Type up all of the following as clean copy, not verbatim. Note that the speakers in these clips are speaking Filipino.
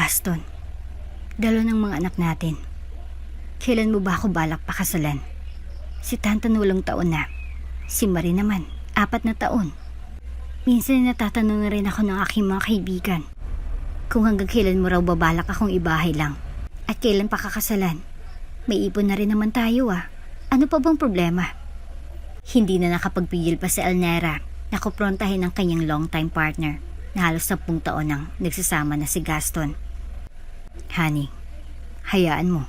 Gaston, dalo ng mga anak natin. Kailan mo ba ako balak pakasalan? Si Tantan 8 taon na. Si Marie naman, 4 na taon. Minsan natatanong na rin ako ng aking mga kaibigan kung hanggang kailan mo raw babalak akong ibahay lang. At kailan pa kakasalan? May ipon na rin naman tayo ah. Ano pa bang problema? Hindi na nakapagpigil pa si Alnera na kuprontahin ang kanyang long-time partner na halos 10 taon nang nagsasama na si Gaston. Honey, hayaan mo.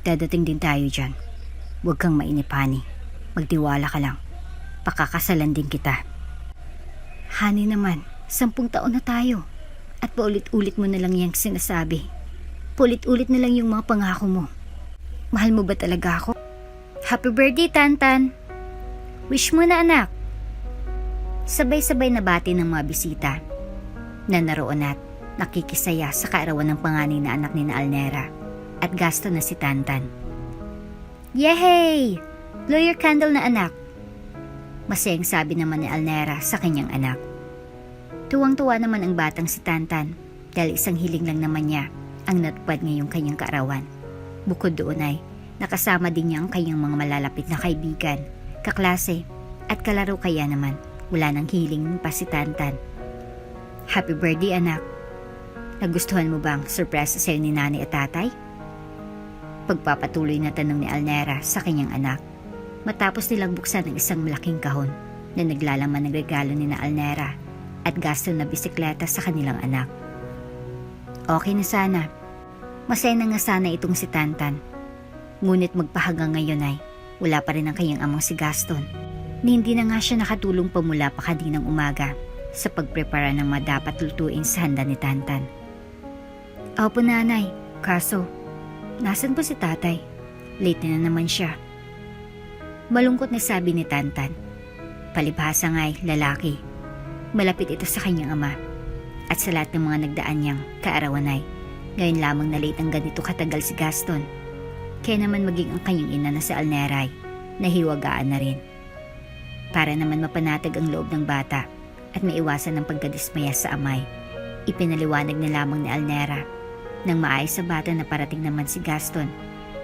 Dadating din tayo dyan. Huwag kang mainip, honey. Magtiwala ka lang. Pakakasalan din kita. Honey naman, 10 taon na tayo. At paulit-ulit mo na lang yung sinasabi. Paulit-ulit na lang yung mga pangako mo. Mahal mo ba talaga ako? Happy birthday, Tantan! Wish mo na, anak! Sabay-sabay na bati ng mga bisita na naroon at nakikisaya sa kaarawan ng panganay na anak ni na Alnera at Gaston na si Tantan. Yehey! Blow your candle na, anak! Masayang sabi naman ni Alnera sa kanyang anak. Tuwang-tuwa naman ang batang si Tantan dahil isang hiling lang naman niya ang natupad ngayong kanyang kaarawan. Bukod doon ay nakasama din niya ang kanyang mga malalapit na kaibigan, kaklase at kalaro, kaya naman wala nang hiling pa si Tantan. Happy birthday, anak! Nagustuhan mo bang surpresa sa'yo ni nanay at tatay? Pagpapatuloy na tanong ni Alnera sa kanyang anak matapos nilang buksan ang isang malaking kahon na naglalaman ng regalo ni na Alnera at Gaston na bisikleta sa kanilang anak. Okay na sana. Masaya na nga sana itong si Tantan. Ngunit magpahagang ngayon ay wala pa rin ang kanyang amang si Gaston na hindi na nga siya nakatulong pa mula pa kaninang umaga sa pagprepara ng mga dapat lutuin sa handa ni Tantan. Opo, nanay. Kaso, nasan po si tatay? Late na naman siya. Malungkot na sabi ni Tantan. Palibhasa nga'y lalaki. Malapit ito sa kanyang ama. At sa lahat ng mga nagdaan niyang kaarawan ay ngayon lamang na late ang ganito katagal si Gaston. Kaya naman maging ang kanyang ina na si Alnera ay nahiwagaan na rin. Para naman mapanatag ang loob ng bata at maiwasan ng pagkadismaya sa amay, ipinaliwanag na lamang ni Alnera nang maayos sa bata na parating naman si Gaston.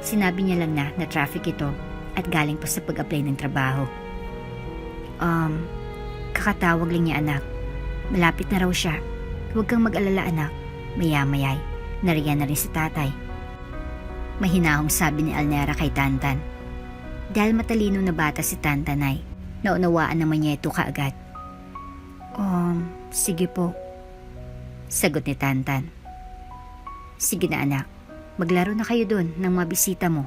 Sinabi niya lang na traffic ito at galing pa sa pag-apply ng trabaho. Kakatawag lang niya, anak. Malapit na raw siya. Huwag kang mag-alala, anak. Maya-mayay, nariyan na rin si tatay. Mahinahong sabi ni Alnera kay Tantan. Dahil matalino na bata si Tantan ay naunawaan naman niya ito kaagad. Sige po. Sagot ni Tantan. Sige na, anak. Maglaro na kayo dun ng mga bisita mo.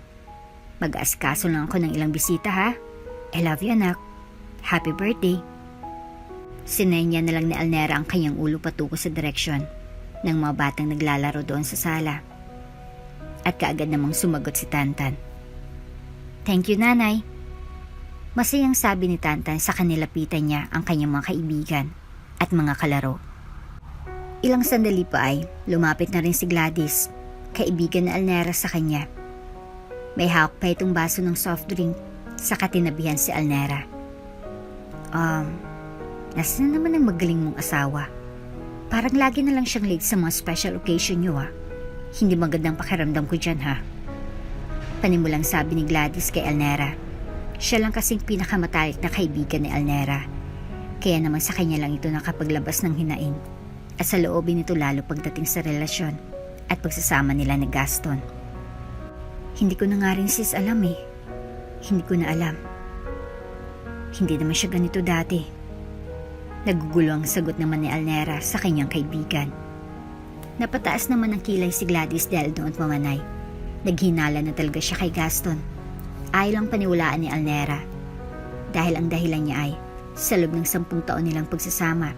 Mag-aaskaso lang ako ng ilang bisita, ha? I love you, anak. Happy birthday. Sinay niya na lang ni Alnera ang kanyang ulo patungo sa direksyon ng mga batang naglalaro doon sa sala. At kaagad namang sumagot si Tantan. Thank you, nanay. Masayang sabi ni Tantan sa kanilapitan niya ang kanyang mga kaibigan at mga kalaro. Ilang sandali pa ay lumapit na rin si Gladys, kaibigan na Alnera sa kanya. May hawak pa itong baso ng soft drink sa katinabihan si Alnera. Nasaan na naman ang magaling mong asawa? Parang lagi na lang siyang late sa mga special occasion niyo, ha? Hindi magandang pakiramdam ko dyan, ha? Panimulang sabi ni Gladys kay Alnera. Siya lang kasing pinakamatalik na kaibigan ni Alnera. Kaya naman sa kanya lang ito nakapaglabas ng hinaing. At sa loobin nito lalo pagdating sa relasyon at pagsasama nila ni Gaston. Hindi ko na nga rin sis alam eh. Hindi ko na alam. Hindi naman siya ganito dati. Nagugulo ang sagot naman ni Alnera sa kanyang kaibigan. Napataas naman ang kilay si Gladys dahil doon pamanay. Naghinala na talaga siya kay Gaston. Ayaw lang paniwalaan ni Alnera. Dahil ang dahilan niya ay sa loob ng 10 taon nilang pagsasama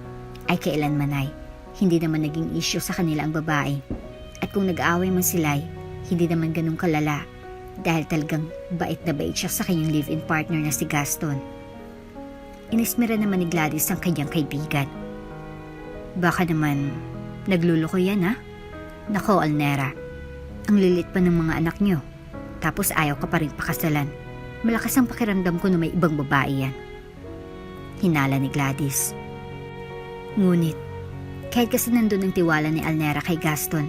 ay kailanman ay hindi naman naging issue sa kanila ang babae. At kung nag-aaway man sila ay hindi naman ganun kalala dahil talagang bait na bait siya sa kanyang live-in partner na si Gaston. Inismira naman ni Gladys ang kanyang kaibigan. Baka naman nagluloko yan, ha? Nako, Alnera, ang lilit pa ng mga anak nyo. Tapos ayaw ka pa rin pakasalan. Malakas ang pakiramdam ko na may ibang babae yan. Hinala ni Gladys. Ngunit, kahit kasi nandun ang tiwala ni Alnera kay Gaston,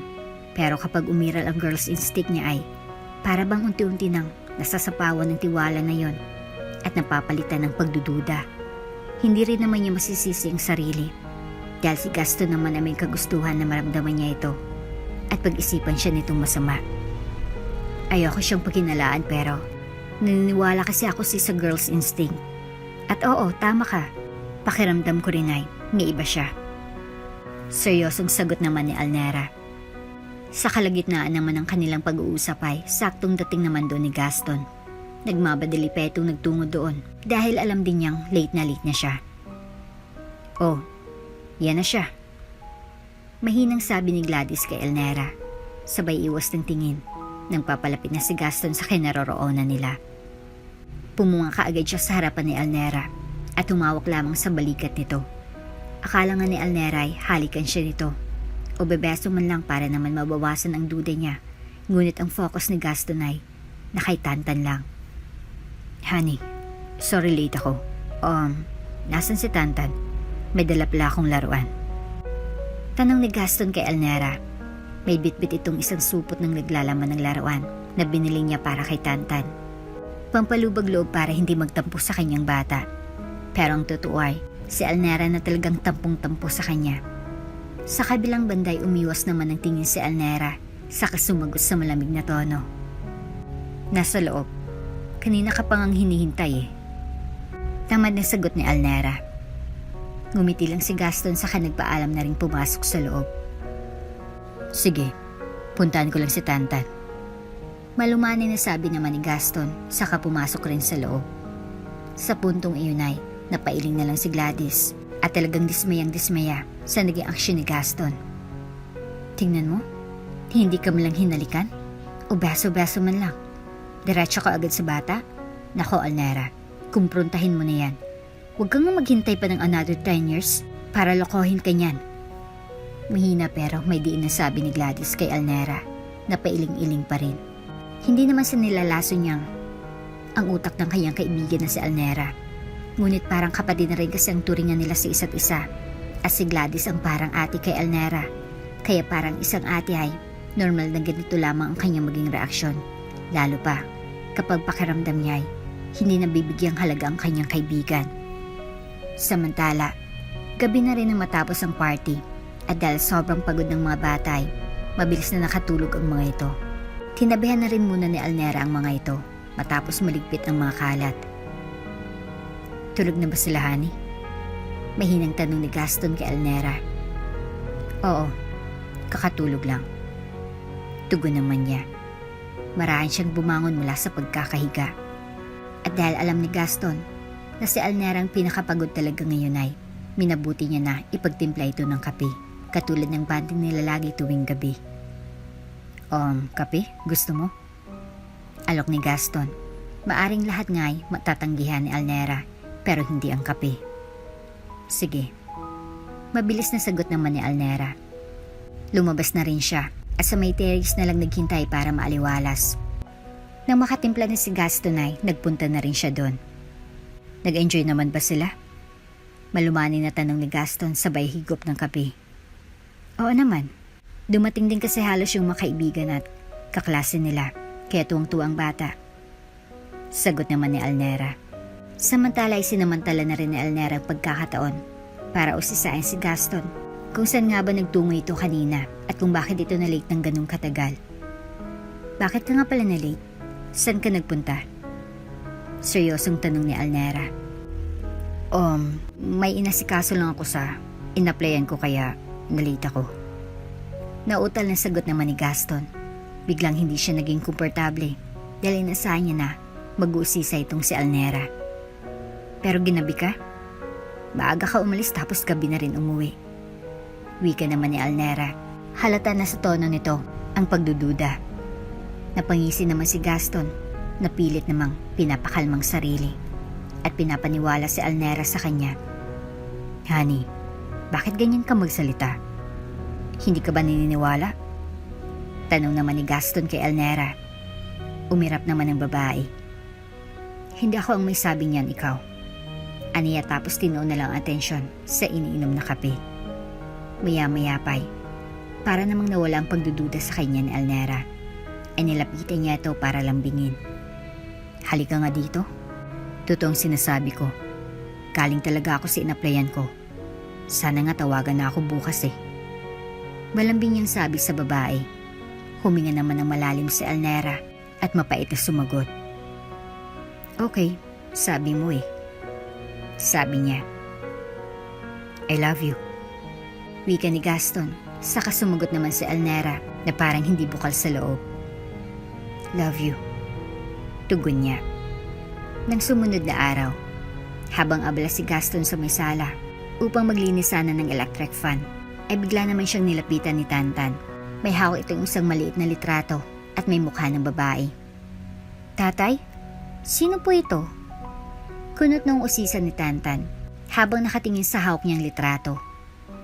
Pero kapag umiral ang girl's instinct niya ay para bang unti-unti nang nasasapawan ng tiwala na yon at napapalitan ng pagdududa. Hindi rin naman niya masisisi ang sarili dahil si Gaston naman ay may kagustuhan na maramdaman niya ito at pag-isipan siya nitong masama. Ayoko siyang pagkinalaan pero naniniwala kasi ako sa girl's instinct. At oo, tama ka. Pakiramdam ko rin ay may iba siya. Seryosong sagot naman ni Alnera. Sa kalagitnaan naman ng kanilang pag-uusap ay saktong dating naman doon ni Gaston. Nagmabadali pa itong nagtungo doon dahil alam din niyang late na siya. Oh, yan na siya. Mahinang sabi ni Gladys kay Elnera. Sabay iwas ng tingin nang papalapit na si Gaston sa kinaroroonan nila. Pumunga kaagad siya sa harapan ni Elnera at humawak lamang sa balikat nito. Akala nga ni Elnera ay halikan siya nito o bebeso man lang para naman mabawasan ang duda niya. Ngunit ang focus ni Gaston ay na kay Tantan lang. Honey, sorry late ako. Nasan si Tantan? May dala pala akong laruan. Tanong ni Gaston kay Elnera. May bitbit itong isang supot ng naglalaman ng laruan na binili niya para kay Tantan. Pampalubag loob para hindi magtampo sa kanyang bata. Pero ang totoo ay si Elnera na talagang tampong-tampo sa kanya. Sa kabilang banday umiwas naman ang tingin si Elnera saka sumagot sa malamig na tono. Nasa loob. Kanina ka pang ang hinihintay eh. Tamad na sagot ni Elnera. Ngumiti lang si Gaston saka nagpaalam na rin pumasok sa loob. Sige, puntahan ko lang si Tantan. Malumanay na sabi naman ni Gaston saka pumasok rin sa loob. Sa puntong iyon ay napailing na lang si Gladys at talagang dismayang-dismaya sa naging aksyon ni Gaston. Tingnan mo, hindi ka man lang hinalikan o beso-beso man lang. Diretso ka agad sa bata? Nako Elnera, kumprontahin mo na yan. Huwag kang maghintay pa ng another 10 years para lokohin ka niyan. Mahina pero may diin na sabi ni Gladys kay Elnera na pailing-iling pa rin. Hindi naman sa nilalaso niyang ang utak ng kanyang kaibigan na si Elnera. Ngunit parang kapatid na rin kasi ang turingan nila sa isa't isa. At si Gladys ang parang ate kay Elnera. Kaya parang isang ate ay normal na ganito lamang ang kanyang maging reaksyon. Lalo pa kapag pakiramdam niya ay hindi nabibigyang halaga ang kanyang kaibigan. Samantala, gabi na rin nang matapos ang party at dahil sobrang pagod ng mga bata ay mabilis na nakatulog ang mga ito. Tinabihan na rin muna ni Elnera ang mga ito matapos maligpit ang mga kalat. Tulog na ba sila, honey? Mahinang tanong ni Gaston kay Elnera. Oo, kakatulog lang. Tugon naman niya. Marahan siyang bumangon mula sa pagkakahiga. At dahil alam ni Gaston na si Elnera ang pinakapagod talaga ngayon ay minabuti niya na ipagtimpla ito ng kape katulad ng banding nila lagi tuwing gabi. Kape? Gusto mo? Alok ni Gaston. Maaring lahat nga ay matatanggihan ni Elnera pero hindi ang kape. Sige. Mabilis na sagot naman ni Elnera. Lumabas na rin siya at sa may terrace na lang naghintay para maaliwalas. Nang makatimpla na si Gaston ay nagpunta na rin siya doon. Nag-enjoy naman ba sila? Malumani na tanong ni Gaston sabay higop ng kape. Oo naman. Dumating din kasi halos yung mga kaibigan at kaklase nila kaya tuwang-tuwang bata. Sagot naman ni Elnera. Samantala ay sinamantala na rin ni Elnera ang pagkakataon para usisain si Gaston kung saan nga ba nagtungo ito kanina at kung bakit ito na late ng ganung katagal. Bakit ka nga pala na late? Saan ka nagpunta? Seryosong tanong ni Elnera. May inasikaso lang ako sa inaplayan ko kaya nalate ako. Nautal na sagot naman ni Gaston. Biglang hindi siya naging komportable dahil inasahan niya na mag-uusisa itong si Elnera. Pero ginabi ka? Maaga ka umalis tapos gabi na rin umuwi. Wika naman ni Elnera. Halata na sa tono nito ang pagdududa. Napangisi naman si Gaston na pilit namang pinapakalmang sarili at pinapaniwala si Elnera sa kanya. Honey, bakit ganyan ka magsalita? Hindi ka ba naniniwala? Tanong naman ni Gaston kay Elnera. Umirap naman ang babae. Hindi ako ang may sabi niyan, ikaw. Aniya tapos tinuon na lang atensyon sa iniinom na kape. Maya-maya pa'y Para namang nawala ang pagdududa sa kanya ni Elnera, ay nilapitan niya ito para lambingin. Halika nga dito. Totoong sinasabi ko. Galing talaga ako sa inaplayan ko. Sana nga tawagan na ako bukas eh. Malambing niyang sabi sa babae. Huminga naman ng malalim si Elnera at mapait na sumagot. Okay, sabi mo eh. Sabi niya. I love you. Wika ni Gaston, saka sumagot naman si Elnera na parang hindi bukal sa loob. Love you. Tugon niya. Nang sumunod na araw, habang abala si Gaston sa may sala upang maglinis sana ng electric fan, ay bigla naman siyang nilapitan ni Tantan. May hawak itong isang maliit na litrato at may mukha ng babae. Tatay, sino po ito? Kunot ng usisan ni Tantan habang nakatingin sa hawak niyang litrato.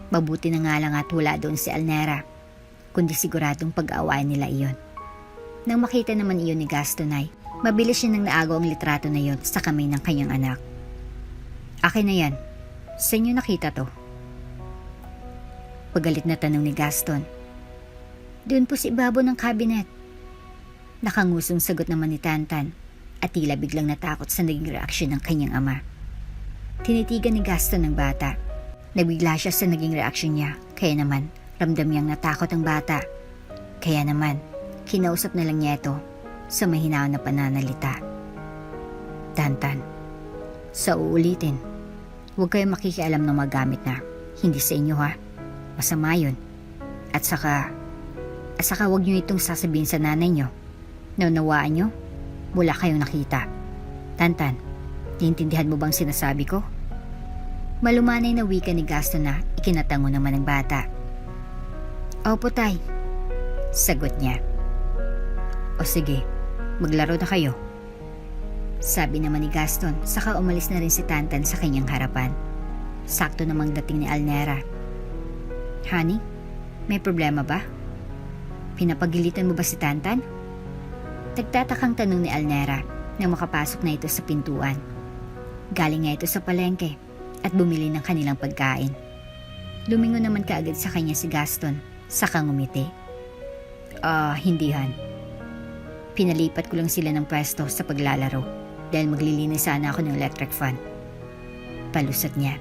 Mabuti na nga lang at wala doon si Elnera, kundi siguradong pag-aawayan nila iyon. Nang makita naman iyon ni Gaston ay mabilis siya nang naagaw ang litrato na iyon sa kamay ng kanyang anak. Akin na yan. Sa inyo nakita to? Pagalit na tanong ni Gaston. Doon po si Babo ng kabinet. Nakangusong sagot naman ni Tantan at tila biglang natakot sa naging reaksyon ng kanyang ama. Tinitigan ni Gaston ng bata. Nabigla siya sa naging reaksyon niya, kaya naman ramdam niyang natakot ang bata. Kaya naman, kinausap na lang niya ito sa mahinaw na pananalita. Tantan, sa uulitin, huwag kayong makikialam ng magamit na hindi sa inyo ha. Masama yun. At saka huwag niyo itong sasabihin sa nanay niyo. Naunawaan niyo? Wala kayong nakita. Tantan, naiintindihan mo bang sinasabi ko? Malumanay na wika ni Gaston na ikinatango naman ng bata. Opo tay, sagot niya. O sige, maglaro na kayo. Sabi naman ni Gaston, saka umalis na rin si Tantan sa kanyang harapan. Sakto namang dating ni Elnera. Honey, may problema ba? Pinapagilitan mo ba si Tantan? Nagtatakang tanong ni Elnera nang makapasok na ito sa pintuan. Galing nga ito sa palengke at bumili ng kanilang pagkain. Lumingon naman kaagad sa kanya si Gaston, saka ngumiti. Hindi han. Pinalipat ko lang sila ng pwesto sa paglalaro dahil maglilinis sana ako ng electric fan. Palusot niya.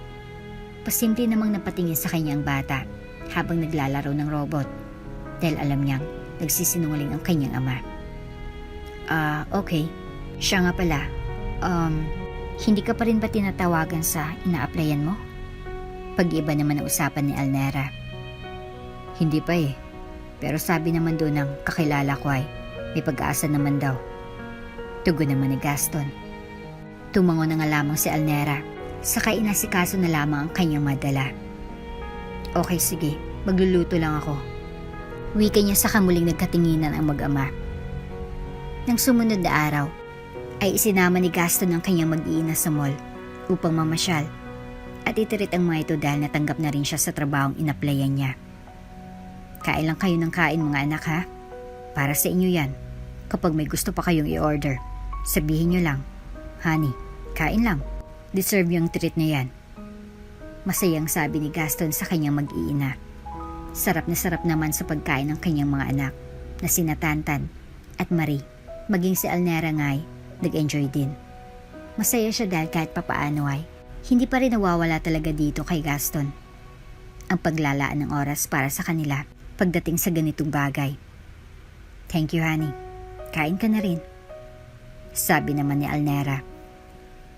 Pasimple namang napatingin sa kanya ang bata habang naglalaro ng robot dahil alam niyang nagsisinungaling ang kanyang ama. Okay. Siya nga pala, hindi ka pa rin ba tinatawagan sa ina-applyan mo? Pag-iba naman ang usapan ni Elnera. Hindi pa eh. Pero sabi naman doon ng kakilala ko ay may pag-asa naman daw. Tugon naman ni Gaston. Tumango na nga lamang si Elnera, saka inasikaso na lamang ang kanyang madala. Okay sige, magluluto lang ako. Wika niya saka muling nagkatinginan ang mag-ama. Nang sumunod na araw, ay isinama ni Gaston ang kanyang mag-iina sa mall upang mamasyal at itirit ang mga ito dahil natanggap na rin siya sa trabahong inaplayan niya. Kain lang kayo ng kain mga anak ha. Para sa inyo yan. Kapag may gusto pa kayong i-order, sabihin nyo lang, honey, kain lang. Deserve yung treat na yan. Masayang sabi ni Gaston sa kanyang mag-iina. Sarap na sarap naman sa pagkain ng kanyang mga anak na sina Tantan at Marie. Maging si Elnera nga ay nag-enjoy din. Masaya siya dahil kahit papaano ay hindi pa rin nawawala talaga dito kay Gaston ang paglalaan ng oras para sa kanila pagdating sa ganitong bagay. Thank you honey. Kain ka na rin. Sabi naman ni Elnera.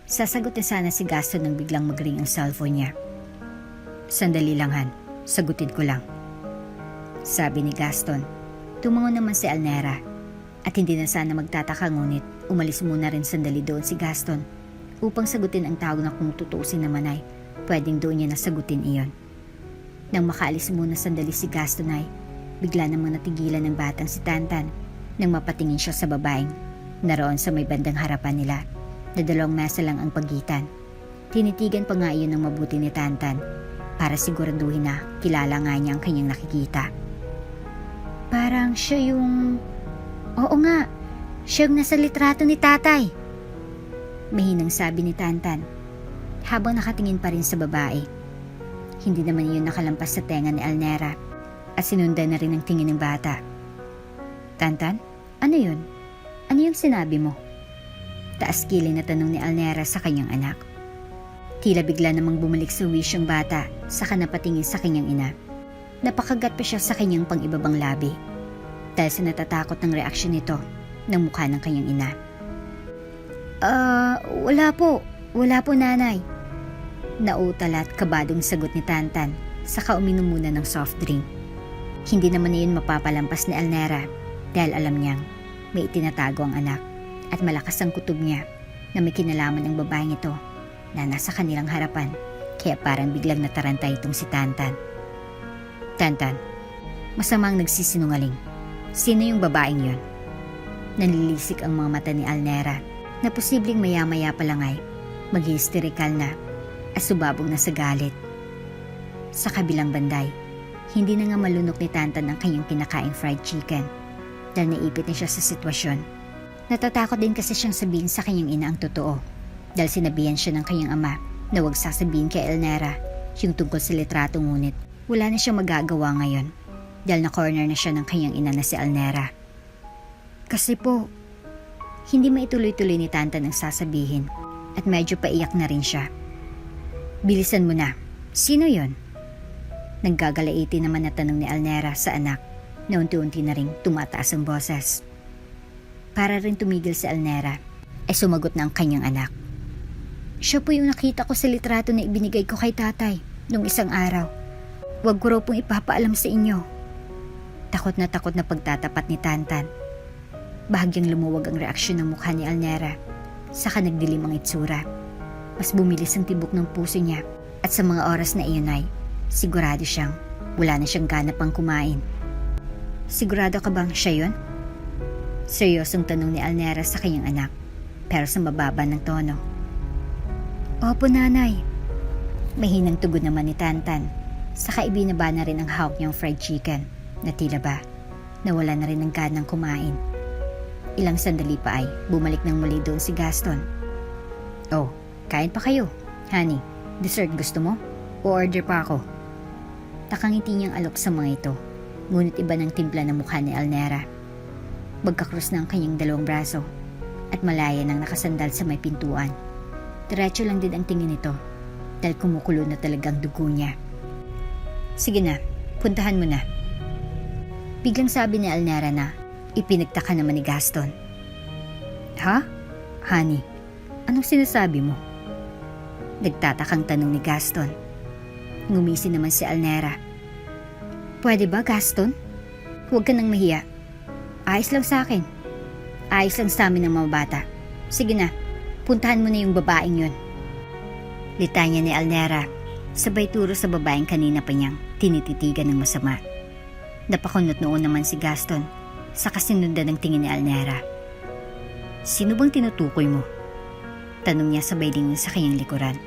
Sasagot na sana si Gaston nang biglang mag-ring ang cellphone niya. Sandali lang han. Sagutin ko lang. Sabi ni Gaston. Tumango naman si Elnera. At hindi na sana magtataka ngunit umalis muna rin sandali doon si Gaston upang sagutin ang tawag na kung tutuusin naman ay pwedeng doon niya nasagutin iyon. Nang makaalis muna sandali si Gaston ay bigla namang natigilan ng batang si Tantan nang mapatingin siya sa babaeng naroon sa may bandang harapan nila na 2 mesa lang ang pagitan. Tinitigan pa nga iyon ng mabuti ni Tantan para siguraduhin na kilala nga niya ang kanyang nakikita. Parang siya yung... Oo nga, siyang nasa litrato ni tatay. Mahinang sabi ni Tantan habang nakatingin pa rin sa babae. Hindi naman iyon nakalampas sa tenga ni Elnera at sinundan na rin ang tingin ng bata. Tantan, ano yun? Ano yung sinabi mo? Taas kilay na tanong ni Alnera sa kanyang anak. Tila bigla namang bumalik sa wish yung bata saka napatingin sa kanyang ina. Napakagat pa siya sa kanyang pang-ibabang labi dahil sa natatakot ng reaksyon nito ng mukha ng kanyang ina. Wala po nanay. Nautal at kabadong sagot ni Tantan saka uminom muna ng soft drink. Hindi naman na yun mapapalampas ni Alnera dahil alam niyang may itinatago ang anak at malakas ang kutob niya na may kinalaman ng babaeng ito na nasa kanilang harapan kaya parang biglang nataranta itong si Tantan. Tantan, masamang nagsisinungaling. Sino yung babaeng yun? Nanlilisik ang mga mata ni Alnera na posibleng maya-maya pa lang ay mag-hysterikal na at subabog na sa galit. Sa kabilang banday, hindi na nga malunok ni Tantan ang kanyang kinakaing fried chicken dahil naipit na siya sa sitwasyon. Natatakot din kasi siyang sabihin sa kanyang ina ang totoo dahil sinabihan siya ng kanyang ama na huwag sasabihin kay Alnera yung tungkol sa litrato, ngunit wala na siyang magagawa ngayon dahil na-corner na siya ng kanyang ina na si Alnera. Kasi po, hindi maituloy-tuloy ni Tantan ang sasabihin at medyo paiyak na rin siya. Bilisan mo na. Sino yon? Naggagalaiti naman na tanong ni Alnera sa anak na unti-unti na ring tumataas ang boses. Para rin tumigil si Alnera ay sumagot na ang kanyang anak. Siya po yung nakita ko sa litrato na ibinigay ko kay tatay nung isang araw. Huwag ko raw pong ipapaalam sa inyo. Takot na pagtatapat ni Tantan. Bahagyang lumuwag ang reaksyon ng mukha ni Alnera saka nagdilim ang itsura. Mas bumilis ang tibok ng puso niya at sa mga oras na iyon ay sigurado siyang wala na siyang gana pang kumain. Sigurado ka bang siya yun? Seryosong tanong ni Alnera sa kanyang anak pero sa mababa ng tono. Opo nanay. Mahinang tugon naman ni Tantan saka ibinaba na rin ang hawak niyang fried chicken na tila ba nawala na rin ng ganang kumain. Ilang sandali pa ay bumalik ng muli doon si Gaston. Oh, kain pa kayo. Honey, dessert gusto mo? O order pa ako? Takangiti niyang alok sa mga ito, ngunit iba ng timpla ng mukha ni Alnera. Magkakrus na ang kanyang dalawang braso at malaya nang nakasandal sa may pintuan. Diretso lang din ang tingin nito dahil kumukulo na talagang dugo niya. Sige na, puntahan mo na. Biglang sabi ni Alnera na ipinagtaka naman ni Gaston. Ha? Honey, anong sinasabi mo? Nagtatakang tanong ni Gaston. Ngumisi naman si Alnera. Pwede ba, Gaston? Huwag ka nang mahiya. Ayos lang sa akin. Ayos lang sa amin ng mga bata. Sige na, puntahan mo na yung babaeng yun. Litanya ni Alnera, sabay turo sa babaeng kanina pa niyang tinititigan ng masama. Napakunot noon naman si Gaston sa kasinundan ng tingin ni Alnera. Sino bang tinutukoy mo? Tanong niya sabay lingin sa kanyang likuran.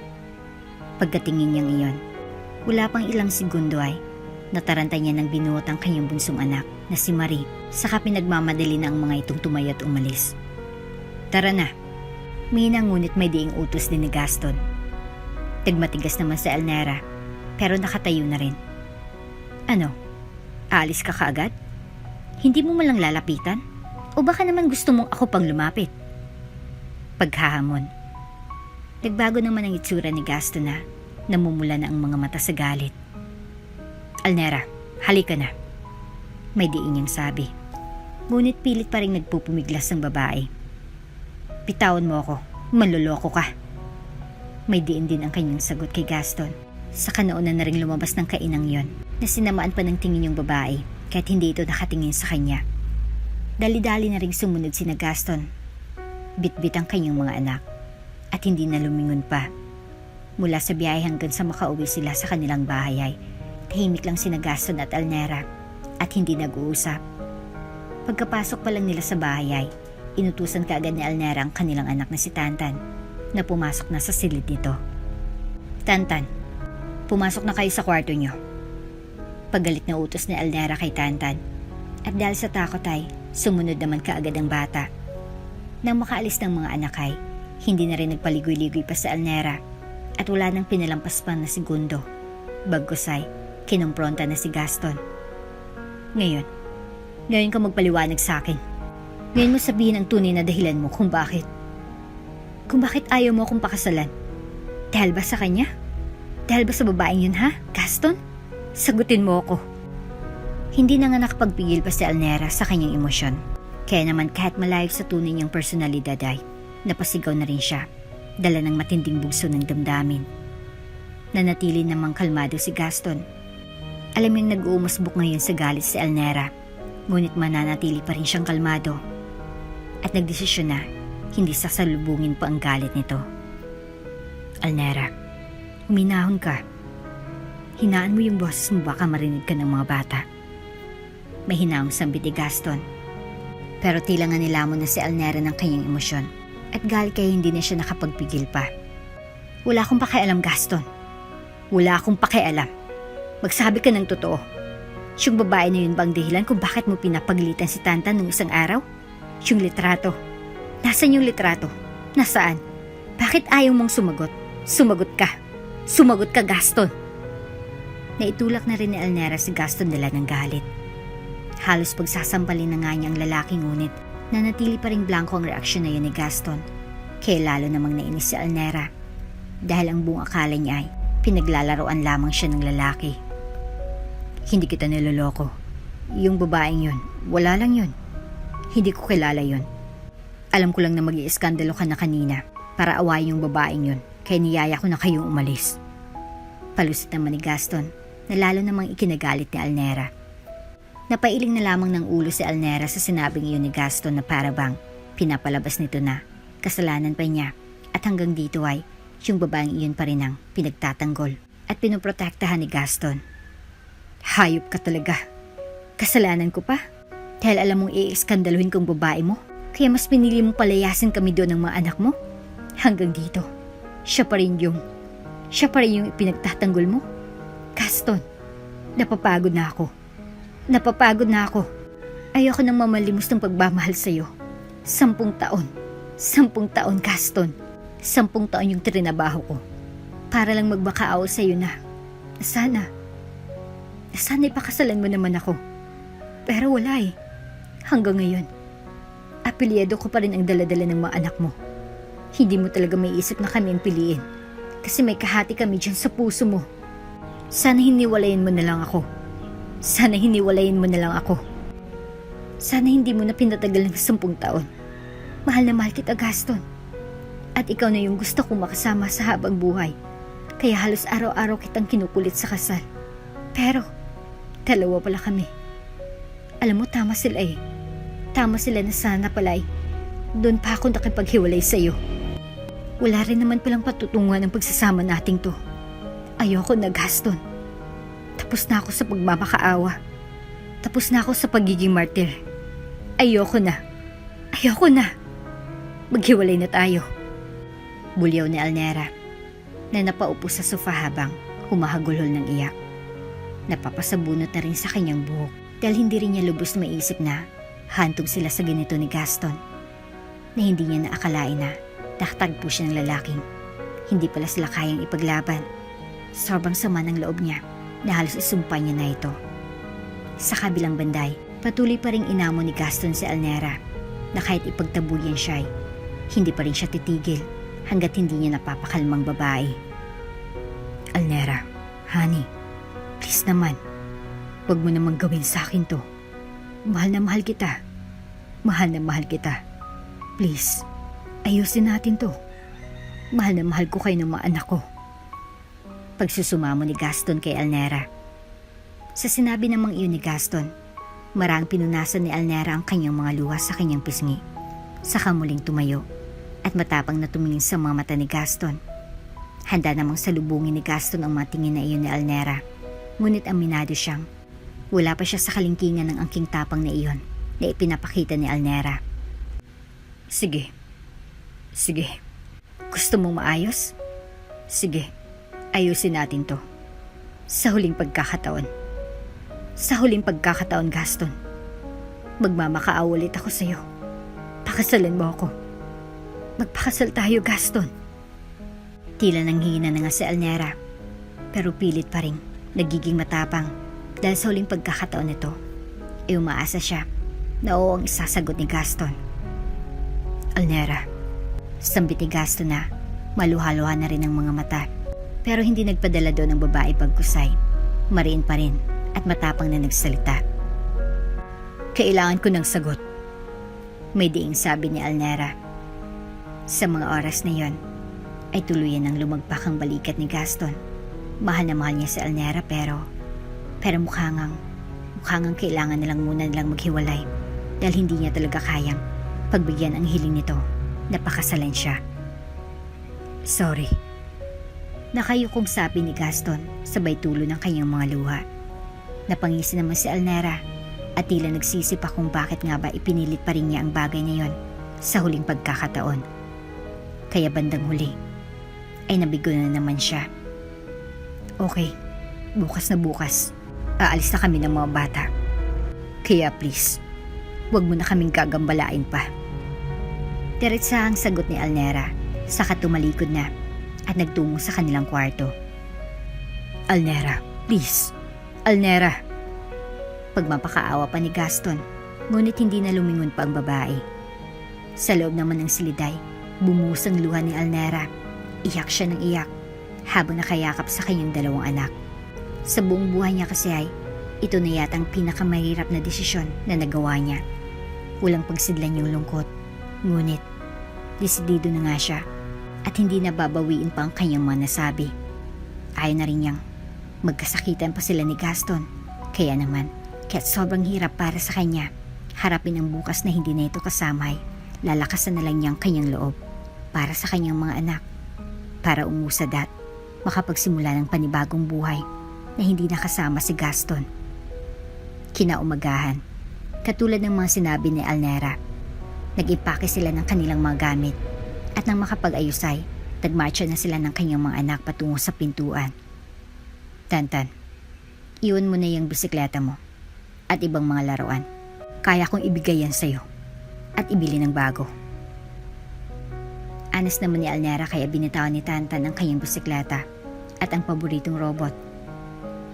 Pagkatingin niyang iyon, wala pang ilang segundo ay nataranta niya ng binuot ang kanyang bunsong anak na si Marie saka pinagmamadali na ang mga itong tumayo at umalis. Tara na. Mahina ngunit may diing utos din ni Gaston. Tagmatigas naman si Alnera pero nakatayo na rin. Ano? Aalis ka kaagad? Hindi mo malang lalapitan? O baka naman gusto mong ako pang lumapit? Paghahamon. Nagbago naman ang itsura ni Gaston na namumula na ang mga mata sa galit. Alnera, halika na. May diin niyang sabi. Ngunit pilit pa rin nagpupumiglas ang babae. Bitawan mo ako, manloloko ka. May diin din ang kanyang sagot kay Gaston. Saka nauna na rin lumabas ng kainang yon na sinamaan pa ng tingin yung babae kahit hindi ito nakatingin sa kanya. Dali-dali na rin sumunod si Gaston. Bit-bit ang kanyang mga anak at hindi na lumingon pa. Mula sa biyahe hanggang sa makauwi sila sa kanilang bahay ay tahimik lang si Gaston at Alnera at hindi nag-uusap. Pagkapasok pa lang nila sa bahay ay inutusan kaagad ni Alnera ang kanilang anak na si Tantan na pumasok na sa silid nito. Tantan, pumasok na kayo sa kwarto niyo. Paggalit na utos ni Alnera kay Tantan at dahil sa takot ay sumunod naman kaagad ang bata. Nang makaalis ng mga anak ay hindi na rin nagpaligoy-ligoy pa sa Alnera at wala nang pinalampas pa na segundo. Bagkus ay kinompronta na si Gaston. Ngayon ka magpaliwanag sa akin. Ngayon mo sabihin ang tunay na dahilan mo kung bakit. Kung bakit ayaw mo akong pakasalan. Dahil ba sa kanya? Dahil ba sa babaeng yun ha, Gaston? Sagutin mo ako. Hindi na nga nakapagpigil pa si Elnera sa kanyang emosyon. Kaya naman kahit malayo sa tunay niyang personalidad ay napasigaw na rin siya, dala ng matinding bugso ng damdamin. Nanatili namang kalmado si Gaston. Alam niyang nag-uumusbok ngayon sa galit si Elnera, ngunit mananatili pa rin siyang kalmado. At nagdesisyon na hindi sasalubungin pa ang galit nito. Elnera, huminahon ka. Hinaan mo yung boses mo, baka marinig ka ng mga bata. May hinaong sambit ni Gaston. Pero tila nga nilamon na si Elnera ng kanyang emosyon at galit kaya hindi na siya nakapagpigil pa. Wala akong pakialam, Gaston. Wala akong pakialam. Magsabi ka ng totoo. Yung babae na yun bang dahilan kung bakit mo pinapaglitan si Tantan nung isang araw? Yung litrato. Nasaan yung litrato? Nasaan? Bakit ayaw mong sumagot? Sumagot ka. Sumagot ka, Gaston. Naitulak na rin ni Elnera si Gaston dala ng galit. Halos pagsasampalin na nga niya ang lalaki ngunit nanatili pa rin blanco ang reaksyon na yun ni Gaston. Kaya lalo namang nainis si Elnera dahil ang buong akala niya ay pinaglalaroan lamang siya ng lalaki. Hindi kita niloloko. Yung babaeng yun, wala lang yun. Hindi ko kilala yun. Alam ko lang na mag-iiskandalo ka na kanina para awayin yung babaeng yun, kaya niyaya ko na kayong umalis. Palusit naman ni Gaston na lalo namang ikinagalit ni Elnera. Napailing na lamang ng ulo si Elnera sa sinabing iyon ni Gaston na para bang pinapalabas nito na kasalanan pa niya at hanggang dito ay yung babaeng iyon pa rin ang pinagtatanggol at pinoprotektahan ni Gaston. Hayop ka talaga. Kasalanan ko pa dahil alam mong i-iskandaluhin kong babae mo, kaya mas pinili mong palayasin kami doon ng mga anak mo. Hanggang dito, siya pa rin yung ipinagtatanggol mo. Gaston, napapagod na ako. Ayoko nang mamalimos ng pagmamahal sa'yo. 10 taon. 10 taon, Gaston. 10 taon yung trinabaho ko. Para lang magmakaawa sa'yo na sana ipakasalan mo naman ako. Pero wala eh. Hanggang ngayon, apelyido ko pa rin ang daladala ng mga anak mo. Hindi mo talaga may isip na kami ang piliin. Kasi may kahati kami dyan sa puso mo. Sana hiniwalayin mo na lang ako. Sana hindi mo na pinatagal ng 10 taon. Mahal na mahal kita, Gaston. At ikaw na yung gusto kong makasama sa habang buhay. Kaya halos araw-araw kitang kinukulit sa kasal. Pero, dalawa pala kami. Alam mo, tama sila eh. Tama sila na sana pala eh. Doon pa ako nakipaghiwalay sa'yo. Wala rin naman palang patutunguhan ng pagsasama nating to. Ayoko na, Gaston. Tapos na ako sa pagmamakaawa. Tapos na ako sa pagiging martir. Ayoko na. Maghiwalay na tayo. Bulyaw ni Elnera na napaupo sa sofa habang humahagulhol ng iyak. Napapasabunot na rin sa kanyang buhok dahil hindi rin niya lubos na maisip na hantog sila sa ganito ni Gaston. Na hindi niya naakalain na nakatagpo siya ng lalaking hindi pala sila kayang ipaglaban. Sobrang sama ng loob niya na halos isumpa niya na ito. Sa kabilang banday, patuloy pa ring inamo ni Gaston si Elnera na kahit ipagtabuyan siya ay hindi pa rin siya titigil hanggat hindi niya napapakalmang babae. Elnera, honey, please naman, wag mo namang gawin sa akin to. Mahal na mahal kita. Please, ayusin natin to. Mahal na mahal ko kayo ng mga anak ko. Pagsusumamo ni Gaston kay Elnera. Sa sinabi namang iyon ni Gaston, marang pinunasan ni Elnera ang kanyang mga luha sa kanyang pisngi. Saka muling tumayo at matapang na tumingin sa mga mata ni Gaston. Handa namang salubungin ni Gaston ang mga tingin na iyon ni Elnera. Ngunit aminado siyang wala pa siya sa kalingkingan ng angking tapang na iyon na ipinapakita ni Elnera. Sige. Gusto mong maayos? Sige. Ayusin natin to. Sa huling pagkakataon, Gaston. Magmamakaawa ulit ako sa'yo. Pakasalan mo ako. Magpakasal tayo, Gaston. Tila nanghihina na nga si Elnera, pero pilit pa rin nagiging matapang dahil sa huling pagkakataon nito, ay umaasa siya na oo ang isasagot ni Gaston. Alnera, sambit ni Gaston na maluha-luha na rin ang mga mata. Pero hindi nagpadala doon ang babae pagkusay. Mariin pa rin at matapang na nagsalita. Kailangan ko ng sagot, may diing sabi ni Alnera. Sa mga oras na yon ay tuluyan ng lumagpak ang balikat ni Gaston. Mahal na mahal niya si Alnera pero mukhang kailangan na lang muna nilang maghiwalay dahil hindi niya talaga kayang pagbigyan ang hiling nito na pakasalan siya. Sorry. Nakayukong sabi ni Gaston sabay tulo ng kanyang mga luha. Napangisi naman si Alnera at tila nagsisi pa kung bakit nga ba ipinilit pa rin niya ang bagay na yon sa huling pagkakataon. Kaya bandang huli ay nabigo na naman siya. Okay, bukas na bukas, aalis na kami ng mga bata. Kaya please, wag mo na kaming gagambalain pa. Diretsahang sagot ni Alnera, saka tumalikod na at nagtungo sa kanilang kwarto. Alnera, please. Alnera. Pagmapakaawa pa ni Gaston, ngunit hindi na lumingon pa ang babae. Sa loob naman ng siliday, bumuhos ang luha ni Alnera. Iyak siya ng iyak habang nakayakap sa kanyang dalawang anak. Sa buong buhay niya kasi ay ito na yatang pinakamahirap na desisyon na nagawa niya. Walang pagsidlan yung lungkot, ngunit desidido na nga siya at hindi na babawiin pa ang kanyang mga nasabi. Ayaw na rin niyang magkasakitan pa sila ni Gaston. Kaya naman, kaya't sobrang hirap para sa kanya harapin ang bukas na hindi na ito kasama ay lalakasan na lang niyang kanyang loob para sa kanyang mga anak, para umusad at makapagsimula ng panibagong buhay na hindi nakasama si Gaston. Kinaumagahan, katulad ng mga sinabi ni Alnera, nag-impake sila ng kanilang mga gamit at nang makapag-ayos ay nagmarcha na sila ng kanyang mga anak patungo sa pintuan. Tantan, iwan mo na yung bisikleta mo at ibang mga laruan. Kaya kong ibigay yan sa'yo at ibili ng bago. Anas naman ni Alnera kaya binitawan ni Tantan ang kanyang bisikleta at ang paboritong robot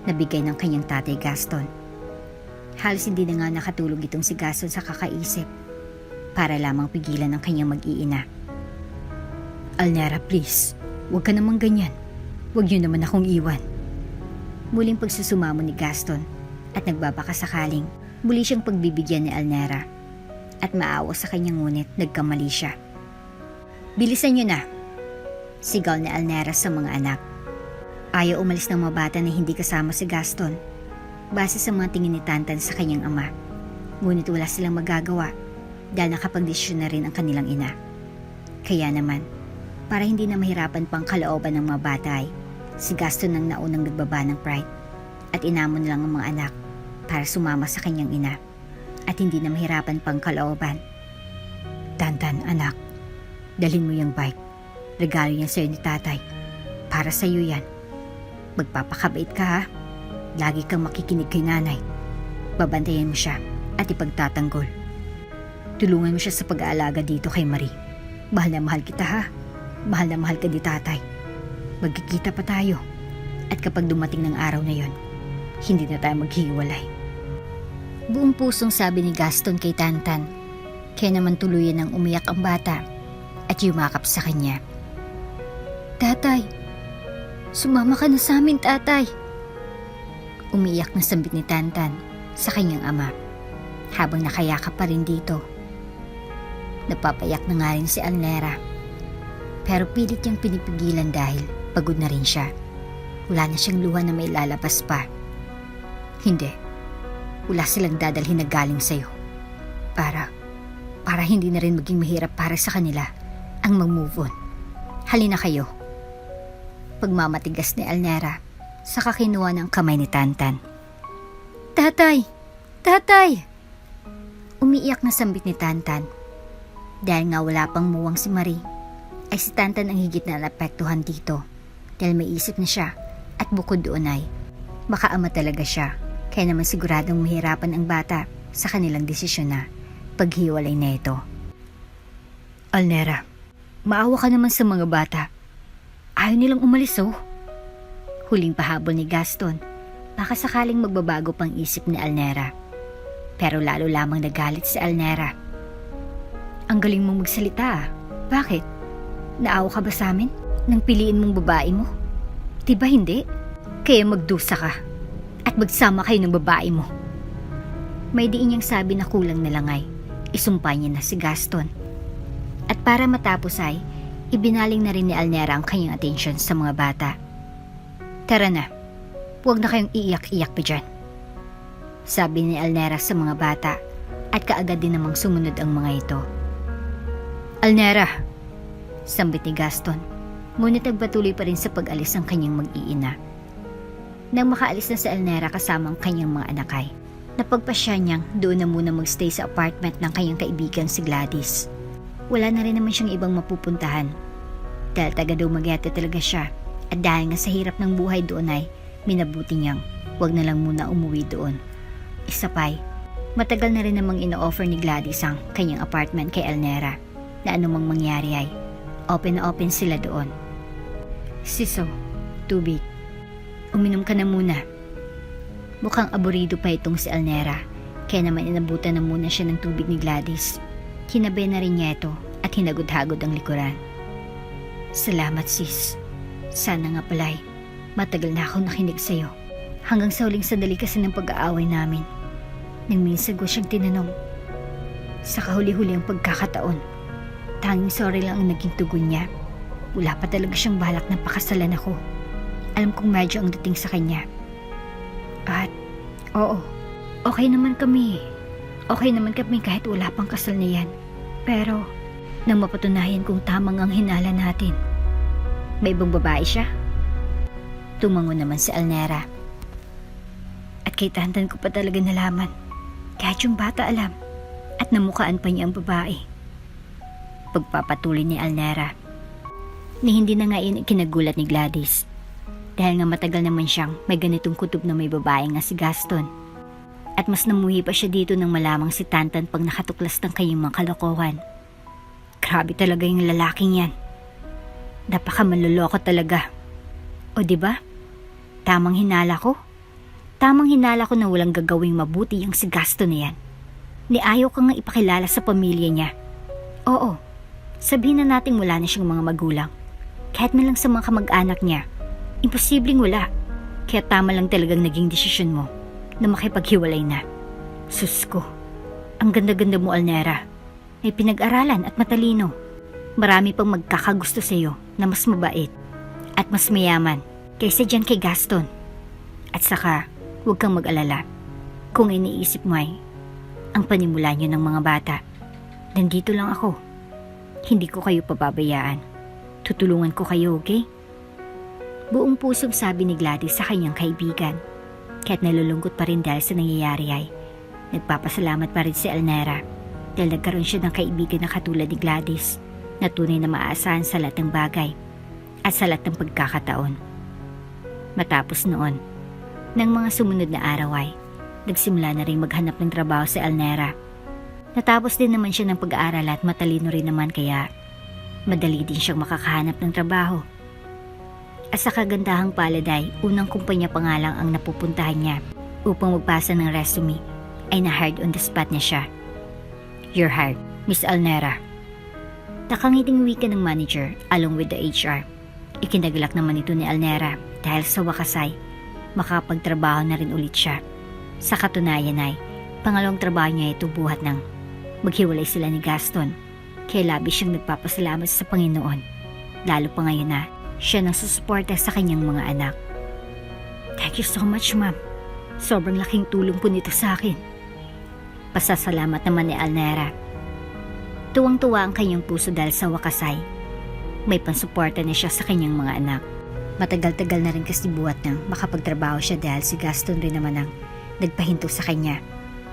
na bigay ng kanyang tatay Gaston. Halos hindi na nga nakatulog itong si Gaston sa kakaisip para lamang pigilan ang kanyang mag-iina. Alnera, please, huwag ka namang ganyan. Huwag niyo naman akong iwan. Muling pagsusumamo ni Gaston at nagbabakasakaling muli siyang pagbibigyan ni Alnera at maawa sa kanyang ngunit nagkamali siya. Bilisan niyo na, sigaw ni Alnera sa mga anak. Ayaw umalis ng mga bata na hindi kasama si Gaston base sa mga tingin ni Tantan sa kanyang ama. Ngunit wala silang magagawa dahil nakapagdesisyon na rin ang kanilang ina. Kaya naman, para hindi na mahirapan pang kalooban ng mga bata ay si Gaston ang naunang nagbaba ng pride at inamon lang ang mga anak para sumama sa kanyang ina at hindi na mahirapan pang kalooban. Tantan, anak, dalhin mo yung bike. Regalo niya sa'yo ni tatay. Para sa'yo yan. Magpapakabait ka ha. Lagi kang makikinig kay nanay. Babantayan mo siya at ipagtatanggol. Tulungan mo siya sa pag-aalaga dito kay Marie. Mahal na mahal kita ha. Mahal na mahal ka ni tatay. Magkikita pa tayo. At kapag dumating ng araw na yon, hindi na tayo maghiwalay. Buong pusong sabi ni Gaston kay Tantan. Kaya naman tuluyan ng umiyak ang bata at yumakap sa kanya. Tatay, sumama ka na sa amin, tatay. Umiyak na sambit ni Tantan sa kanyang ama habang nakayakap pa rin dito. Napapayak na nga rin si Alnera pero pilit niyang pinipigilan dahil pagod na rin siya. Wala na siyang luha na may lalabas pa. Hindi, wala silang dadalhin na galing sa'yo para hindi na rin maging mahirap para sa kanila ang mag-move on. Halina kayo. Pagmamatigas ni Alnera, saka kinuha ng kamay ni Tantan. Tatay! Tatay! Umiiyak na sambit ni Tantan. Dahil nga wala pang muwang si Marie, ay si Tantan ang higit na naapektuhan dito dahil may isip na siya at bukod doon ay makaama talaga siya. Kaya naman siguradong mahirapan ang bata sa kanilang desisyon na paghiwalay na ito. Alnera, maawa ka naman sa mga bata. Ayaw nilang umalis oh. Huling pahabol ni Gaston, baka sakaling magbabago pang isip ni Alnera. Pero lalo lamang nagalit si Elnera. Ang galing mong magsalita. Bakit? Naawa ka ba sa amin nang piliin mong babae mo? Diba hindi? Kaya magdusa ka at magsama kayo ng babae mo. May diin niyang sabi na kulang na lang ay isumpa niya na si Gaston. At para matapos ay ibinaling na rin ni Elnera ang kanyang atensyon sa mga bata. Tara na, huwag na kayong iiyak-iyak pa dyan, sabi ni Elnera sa mga bata at kaagad din namang sumunod ang mga ito. Elnera, sambit ni Gaston, ngunit nagpatuloy pa rin sa pag-alis ang kanyang mag-iina. Nang makaalis na si Elnera kasama ang kanyang mga anak ay napagpasya niyang doon na muna magstay sa apartment ng kanyang kaibigan si Gladys. Wala na rin naman siyang ibang mapupuntahan dahil taga daw Magete talaga siya, at dahil nga sa hirap ng buhay doon ay minabuti niyang wag na lang muna umuwi doon. Isa pa'y matagal na rin namang ino-offer ni Gladys ang kanyang apartment kay Elnera na anumang mangyari ay open na open sila doon. Siso, tubig. Uminom ka na muna. Mukhang aburido pa itong si Elnera, kaya naman inabutan na muna siya ng tubig ni Gladys. Kinabay na rin niya ito at hinagod-hagod ang likuran. Salamat sis. Sana nga pala'y matagal na ako nakinig sa'yo. Hanggang sa huling sandali kasi ng pag-aaway namin. Nang minsan ko siyang tinanong. Sa kahuli-huli ang pagkakataon, tanging sorry lang ang naging tugon niya. Wala pa talaga siyang balak na pakasalan ako. Alam kong medyo ang dating sa kanya. At oo, okay naman kami. Okay naman kami kahit wala pang kasal na yan. Pero nang mapatunayan kong tamang ang hinala natin, may ibang babae siya. Tumango naman si Elnera. At kay Tantan ko pa talaga nalaman, kahit yung bata alam, at namukaan pa niya ang babae. Pagpapatuloy ni Elnera, ni hindi na nga yun ikinagulat ni Gladys. Dahil nga matagal naman siyang may ganitong kutob na may babae nga si Gaston. At mas namuhi pa siya dito nang malamang si Tantan pag nakatuklas ng kanyang mga kalokohan. Grabe talaga yung lalaking yan. Napaka manloloko talaga. O diba? Tamang hinala ko. Tamang hinala ko na walang gagawing mabuti yung si Gaston na yan. Ni ayaw ka nga ipakilala sa pamilya niya. Oo, sabihin na natin wala na siyang mga magulang. Kahit man lang sa mga kamag-anak niya. Imposibleng wala. Kaya tama lang talagang naging desisyon mo na makipaghiwalay na. Sus ko, ang ganda-ganda mo Elnera. May pinag-aralan at matalino. Marami pang magkakagusto sa iyo na mas mabait at mas mayaman kaysa dyan kay Gaston. At saka, huwag kang mag-alala. Kung iniisip mo ay ang panimula niyo ng mga bata, nandito lang ako. Hindi ko kayo pababayaan. Tutulungan ko kayo, okay? Buong pusong sabi ni Gladys sa kanyang kaibigan. Kahit nalulungkot pa rin dahil sa nangyayari ay nagpapasalamat pa rin si Elnera dahil nagkaroon siya ng kaibigan na katulad ni Gladys na tunay na maaasahan sa lahat ng bagay at sa lahat ng pagkakataon. Matapos noon, ng mga sumunod na araw ay nagsimula na rin maghanap ng trabaho si Elnera. Natapos din naman siya ng pag-aaral at matalino rin naman kaya madali din siyang makakahanap ng trabaho. At sa kagandahang palad ay unang kumpanya pa nga lang ang napupuntahan niya upang magpasa ng resume ay na-hired on the spot niya siya. You're hired, Miss Elnera. Nakangiting wika ng manager along with the HR. Ikinagalak naman ito ni Elnera dahil sa wakas ay makapagtrabaho na rin ulit siya. Sa katunayan ay pangalawang trabaho niya ito buhat ng maghiwalay sila ni Gaston. Kaya labis siyang nagpapasalamat sa Panginoon. Lalo pa ngayon na siya nang susuporta sa kanyang mga anak. Thank you so much, ma'am. Sobrang laking tulong po nito sa akin. Pasasalamat naman ni Elnera. Tuwang-tuwa ang kanyang puso dahil sa wakas ay may pansuporta na siya sa kanyang mga anak. Matagal-tagal na rin kasi buhat nang makapagtrabaho siya dahil si Gaston rin naman ang nagpahinto sa kanya.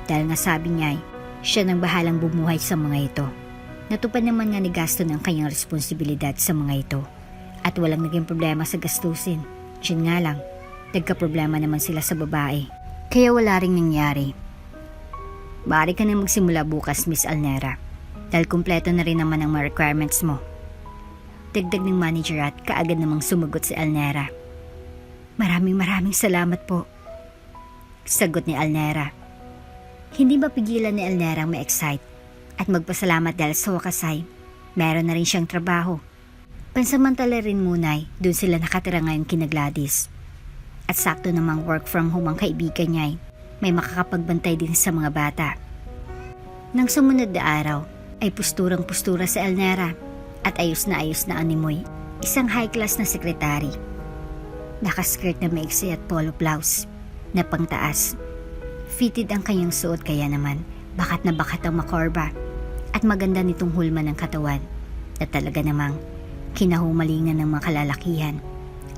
Dahil nga sabi niya ay siya nang bahalang bumuhay sa mga ito. Natupad naman nga ni Gaston ang kanyang responsibilidad sa mga ito. At walang naging problema sa gastusin. Diyan nga lang, nagka-problema naman sila sa babae. Kaya wala ring nangyari. Maaari ka na magsimula bukas, Miss Elnera. Dahil kumpleto na rin naman ang mga requirements mo. Dagdag ng manager at kaagad namang sumagot si Elnera. Maraming salamat po. Sagot ni Elnera. Hindi mapigilan ni Elnera ang ma-excite at magpasalamat dahil sa wakas ay meron na rin siyang trabaho. Pansamantala rin muna'y doon sila nakatira ngayon kina Gladys. At sakto namang work from home ang kaibigan niya ay may makakapagbantay din sa mga bata. Nang sumunod na araw ay pusturang-pustura sa Elnera at ayos na animoy, isang high-class na sekretary. Nakaskirt na maiksi at polo blouse na pangtaas. Fitted ang kanyang suot kaya naman bakat na bakat ang makorba at maganda nitong hulma ng katawan na talaga namang kinahumalingan ng mga kalalakihan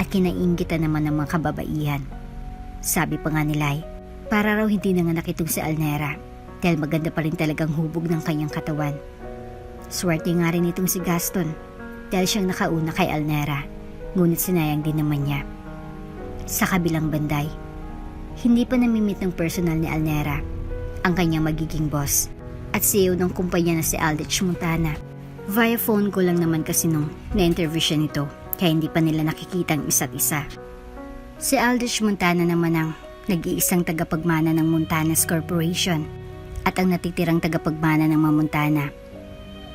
at kinainggitan naman ng mga kababaihan. Sabi pa nga nila ay para raw hindi nanganak itong si Elnera dahil maganda pa rin talagang hubog ng kanyang katawan. Swerte nga rin itong si Gaston dahil siyang nakauna kay Elnera, ngunit sinayang din naman niya. Sa kabilang banday, hindi pa namimit ng personal ni Elnera ang kanyang magiging boss at CEO ng kumpanya na si Aldrich Montana. Via phone ko lang naman kasi nung na-interview siya nito kaya hindi pa nila nakikita ang isa't isa. Si Aldrich Montana naman ang nag-iisang tagapagmana ng Montana's Corporation at ang natitirang tagapagmana ng mga Montana.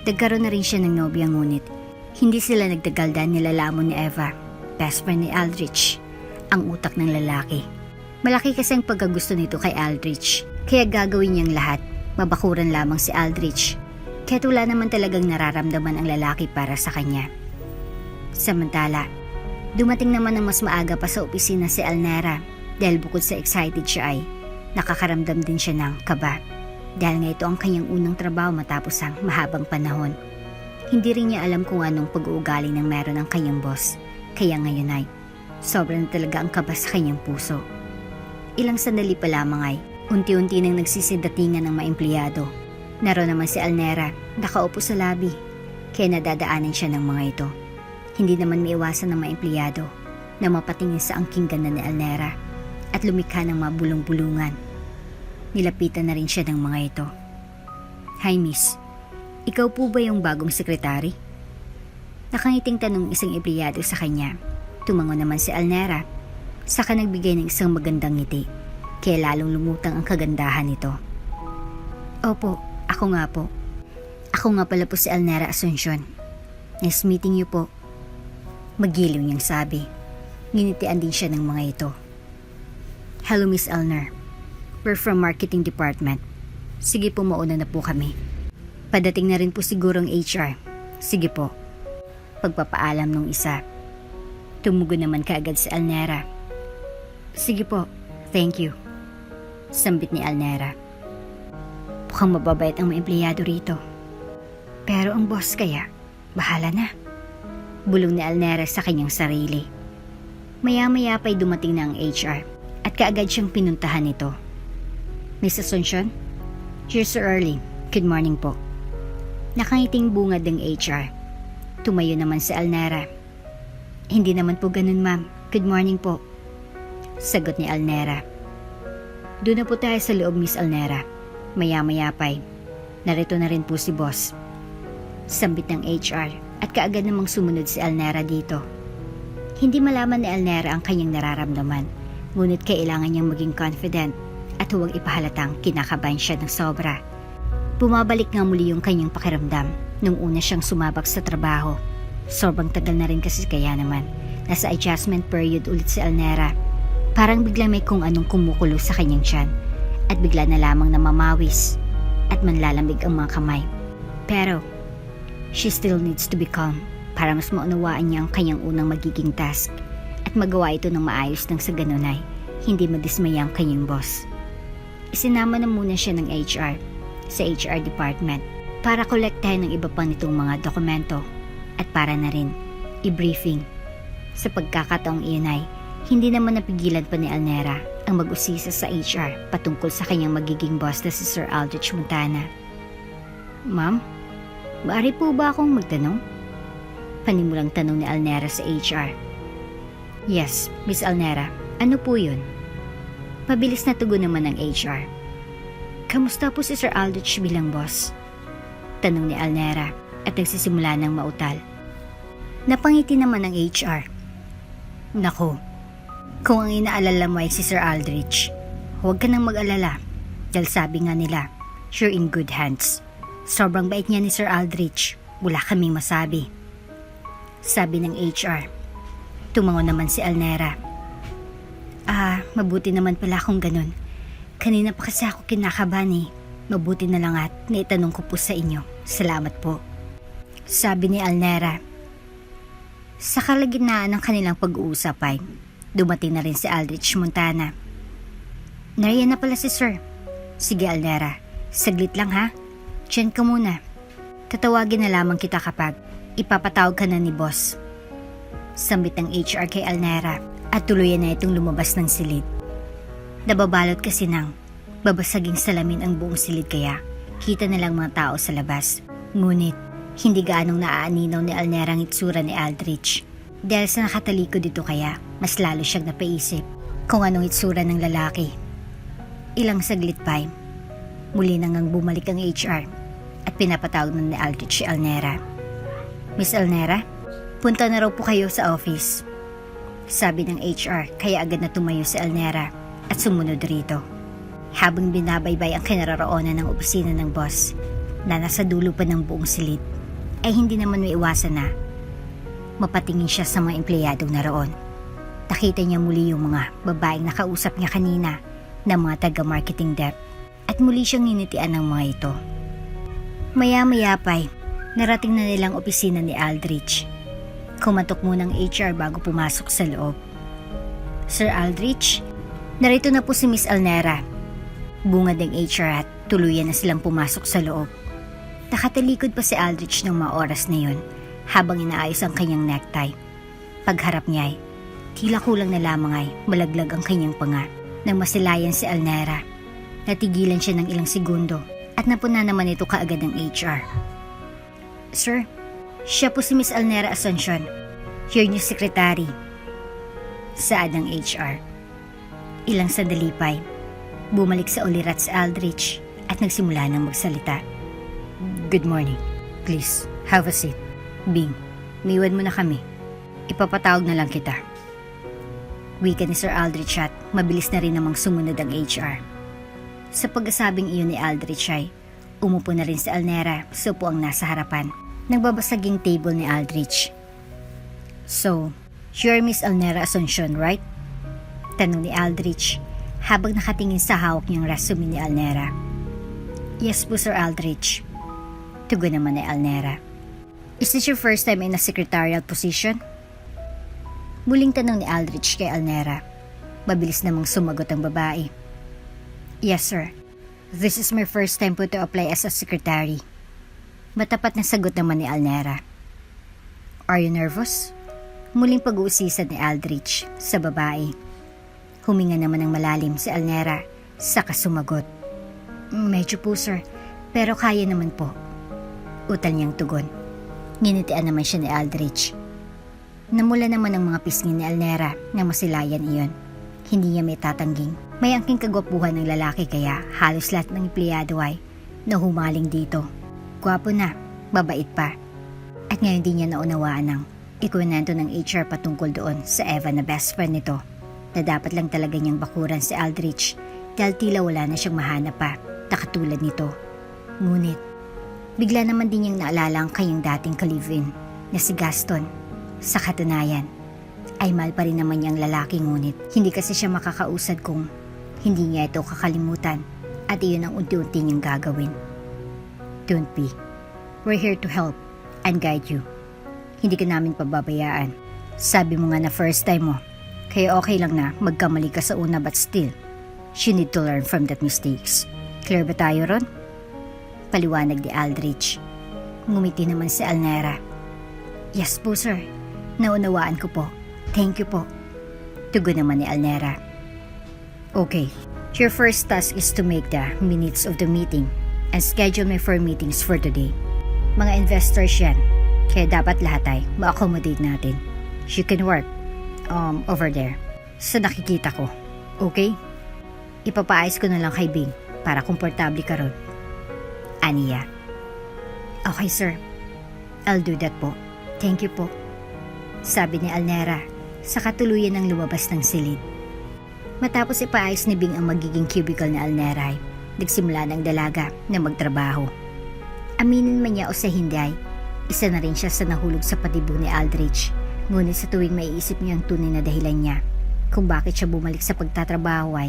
Nagkaroon na rin siya ng nobya ngunit hindi sila nagtagal dahil nilalamon ni Eva, best friend ni Aldrich, ang utak ng lalaki. Malaki kasi ang pagkagusto nito kay Aldrich kaya gagawin niyang lahat, mabakuran lamang si Aldrich. Kaya't wala naman talagang nararamdaman ang lalaki para sa kanya. Samantala, dumating naman ng mas maaga pa sa opisina si Elnera dahil bukod sa excited siya ay nakakaramdam din siya ng kaba. Dahil nga ito ang kanyang unang trabaho matapos ang mahabang panahon. Hindi rin niya alam kung anong pag-uugali ng meron ang kanyang boss. Kaya ngayon ay sobrang talaga ang kaba sa kanyang puso. Ilang sandali pa lamang ay unti-unti nang nagsisidatingan ng mga empleyado. Naroon naman si Elnera, nakaupo sa lobby, kaya nadadaanan siya ng mga ito. Hindi naman maiwasan ng mga empleyado na mapatingin sa angking ganda ni Elnera at lumikha ng mga bulong-bulungan. Nilapitan na rin siya ng mga ito. Hi miss, ikaw po ba yung bagong sekretary? Nakangiting tanong isang empleyado sa kanya. Tumango naman si Elnera, saka nagbigay ng isang magandang ngiti, kaya lalong lumutang ang kagandahan nito. Opo, ako nga po. Ako nga pala po si Elnera Asuncion. Nice meeting you po. Magiliw niyang sabi. Nginitian din siya ng mga ito. Hello Miss Elner. We're from marketing department. Sige po, mauna na po kami. Padating na rin po sigurong HR. Sige po. Pagpapaalam nung isa. Tumugon naman kaagad si Elnera. Sige po, thank you. Sambit ni Elnera. Mukhang mababait ang mga empleyado rito. Pero ang boss kaya, bahala na. Bulong ni Elnera sa kanyang sarili. Maya-maya pa'y dumating na ang HR at kaagad siyang pinuntahan nito. Miss Asuncion, you're so early. Good morning po. Nakangiting bungad ng HR. Tumayo naman si Elnera. Hindi naman po ganun ma'am. Good morning po. Sagot ni Elnera. Doon na po tayo sa loob Miss Elnera. Maya-maya pa'y narito na rin po si boss. Sambit ng HR at kaagad namang sumunod si Elnera dito. Hindi malaman ni Elnera ang kanyang nararamdaman, ngunit kailangan niyang maging confident at huwag ipahalatang kinakabahan siya ng sobra. Bumabalik nga muli yung kanyang pakiramdam nung una siyang sumabak sa trabaho. Sobrang tagal na rin kasi kaya naman nasa adjustment period ulit si Elnera. Parang bigla may kung anong kumukulo sa kanyang tiyan at bigla na lamang namamawis at manlalamig ang mga kamay. Pero she still needs to be calm para mas maunawaan niya ang kanyang unang magiging task at magawa ito ng maayos nang sa ganun ay hindi madismaya ang kanyang boss. Isinama na muna siya ng HR sa HR department para kolektahin ng iba pang nitong mga dokumento at para na rin i-briefing. Sa pagkakataong iyon ay hindi naman napigilan pa ni Elnera ang mag-usisa sa HR patungkol sa kanyang magiging boss na si Sir Aldrich Montana. Ma'am, maaari po ba akong magtanong? Panimulang tanong ni Elnera sa HR. Yes, Miss Elnera, ano po yun? Mabilis na tugon naman ng HR. Kamusta po si Sir Aldrich bilang boss? Tanong ni Elnera at nagsisimula ng mautal. Napangiti naman ng HR. Naku, kung ang inaalala mo ay si Sir Aldrich, huwag ka nang mag-alala. Dahil sabi nga nila, you're in good hands. Sobrang bait niya ni Sir Aldrich. Wala kaming masabi. Sabi ng HR. Tumango naman si Elnera. Mabuti naman pala kung ganun. Kanina pa kasi ako kinakabahan eh. Mabuti na lang at naitanong ko po sa inyo. Salamat po. Sabi ni Elnera. Sa kalagitnaan ng kanilang pag-uusap ay dumating na rin si Aldrich Montana. Nariyan na pala si Sir. Sige Elnera, saglit lang ha. Diyan ka muna. Tatawagin na lamang kita kapag ipapatawag ka na ni boss. Sambit ng HR kay Elnera at tuluyan na itong lumabas ng silid. Nababalot kasi ng babasaging salamin ang buong silid kaya kita na lang mga tao sa labas. Ngunit hindi gaanong naaaninaw ni Elnera ang itsura ni Aldrich. Dahil sa nakatalikod dito kaya mas lalo siyang napaisip kung anong itsura ng lalaki. Ilang saglit pa muli nang bumalik ang HR at pinapatawag na ni Aldrich si Elnera. Miss Elnera, punta na raw po kayo sa office. Sabi ng HR kaya agad na tumayo si Elnera at sumunod rito. Habang binabaybay ang kinaroroonan ng opisina ng boss na nasa dulo pa ng buong silid, ay hindi naman maiwasan na mapatingin siya sa mga empleyadong naroon. Nakita niya muli yung mga babaeng nakausap niya kanina na mga taga-marketing dep at muli siyang ninitian ng mga ito. Maya-maya pa'y narating na nilang opisina ni Aldrich. Kumatok muna ng HR bago pumasok sa loob. Sir Aldrich, narito na po si Miss Elnera. Bungad ng HR at tuluyan na silang pumasok sa loob. Nakatalikod pa si Aldrich ng mga oras na yun habang inaayos ang kanyang necktie. Pagharap niya ay tila kulang na lamang ay malaglag ang kanyang panga. Nang masilayan si Elnera, natigilan siya ng ilang segundo at napuna naman ito kaagad ng HR. Sir, siya po si Miss Elnera Asuncion, your new secretary. Saad ng HR. Ilang sandali pa'y bumalik sa ulirat si Aldrich at nagsimula ng magsalita. Good morning. Please, have a seat. Bing, miwan mo na kami. Ipapatawag na lang kita. Wika ni Sir Aldrich at mabilis na rin namang sumunod ang HR. Sa pagkasabing iyon ni Aldrich ay umupo na rin si Elnera sa upuang nasa harapan ng babasaging table ni Aldrich. So, you're Miss Elnera Asuncion, right? Tanong ni Aldrich habang nakatingin sa hawak niyang resume ni Elnera. Yes po Sir Aldrich. Tugon naman ni Elnera. Is this your first time in a secretarial position? Muling tanong ni Aldrich kay Elnera. Mabilis namang sumagot ang babae. Yes sir. This is my first time po to apply as a secretary. Matapat na sagot naman ni Elnera. Are you nervous? Muling pag-uusisan ni Aldrich sa babae. Huminga naman ng malalim si Elnera saka sumagot. Medyo po sir, pero kaya naman po. Utal niyang tugon. Nginitian naman siya ni Aldrich. Namula naman ang mga pisngi ni Elnera na masilayan iyon. Hindi niya may tatangging. May angking kagwapuhan ng lalaki kaya halos lahat ng empleyado ay nahumaling dito. Gwapo na, babait pa. At ngayon di niya naunawaan ng ikwento ng HR patungkol doon sa Eva na best friend nito na dapat lang talaga niyang bakuran si Aldrich dahil tila wala na siyang mahanap pa na katulad nito. Ngunit, bigla naman din niyang naalala ang kanyang dating ka-live-in na si Gaston. Sa katunayan, ay mahal pa rin naman niyang lalaki ngunit hindi kasi siya makakausad kung hindi niya ito kakalimutan at iyon ang unti-unti niyang gagawin. Don't be. We're here to help and guide you. Hindi ka namin pababayaan. Sabi mo nga na first time mo, kaya okay lang na magkamali ka sa una but still, you need to learn from that mistakes. Clear ba tayo ron? Paliwanag ni Aldrich. Ngumiti naman si Elnera. Yes po sir. Naunawaan ko po. Thank you po. Tugon naman ni Elnera. Okay, your first task is to make the minutes of the meeting and schedule my 4 meetings for today. Mga investors yan, kaya dapat lahat ay ma-accommodate natin. You can work over there sa nakikita ko. Okay? Ipapaayos ko na lang kay Bing para komportable ka ron. Aniya. Okay sir, I'll do that po. Thank you po. Sabi ni Elnera sa katuluyan ng lumabas ng silid. Matapos ipaayos ni Bing ang magiging cubicle ni Elnera, nagsimula ng dalaga na magtrabaho. Aminin man niya o sa hindi ay, isa na rin siya sa nahulog sa patibo ni Aldrich. Ngunit sa tuwing maiisip niya ang tunay na dahilan niya kung bakit siya bumalik sa pagtatrabaho ay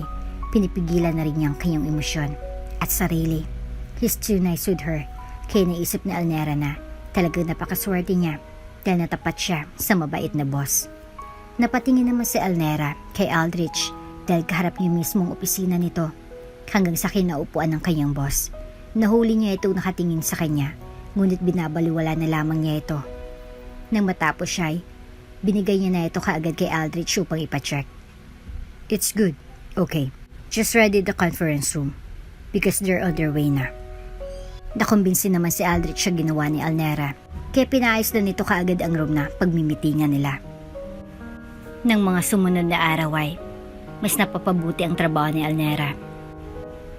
pinipigilan na rin niya ang kanyang emosyon at sarili. He's too nice with her. Kaya naisip ni Elnera na talagang napakaswerte niya dahil natapat siya sa mabait na boss. Napatingin naman si Elnera kay Aldrich dahil kaharap niya mismong opisina nito hanggang sa kinaupuan ng kanyang boss. Nahuli niya itong nakatingin sa kanya, ngunit binabaliwala na lamang niya ito. Nang matapos siya ay binigay niya na ito kaagad kay Aldrich upang ipacheck. It's good. Okay. Just ready the conference room because they're on their way na. Nakumbinsi naman si Aldrich sa ginawa ni Elnera kaya pinaayos na nito kaagad ang room na pagmimitingan nila. Nang mga sumunod na araw ay mas napapabuti ang trabaho ni Elnera.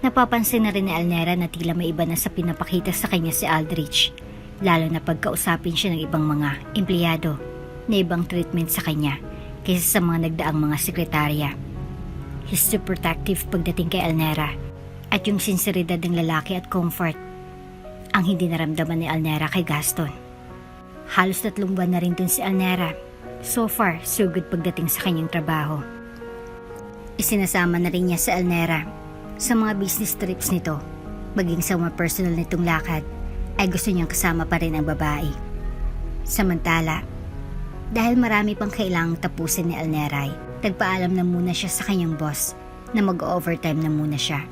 Napapansin na rin ni Elnera na tila may iba na sa pinapakita sa kanya si Aldrich, lalo na pagkausapin siya ng ibang mga empleyado na ibang treatment sa kanya kaysa sa mga nagdaang mga sekretarya. He's too protective pagdating kay Elnera at yung sinseridad ng lalaki at comfort ang hindi naramdaman ni Elnera kay Gaston. Halos 3 buwan na rin dun si Elnera. So far, so good pagdating sa kanyang trabaho. Isinasama na rin niya si Elnera sa mga business trips nito, maging sa mga personal nitong lakad ay gusto niyang kasama pa rin ang babae. Samantala, dahil marami pang kailangang tapusin ni Elnera, nagpaalam na muna siya sa kanyang boss na mag-overtime na muna siya.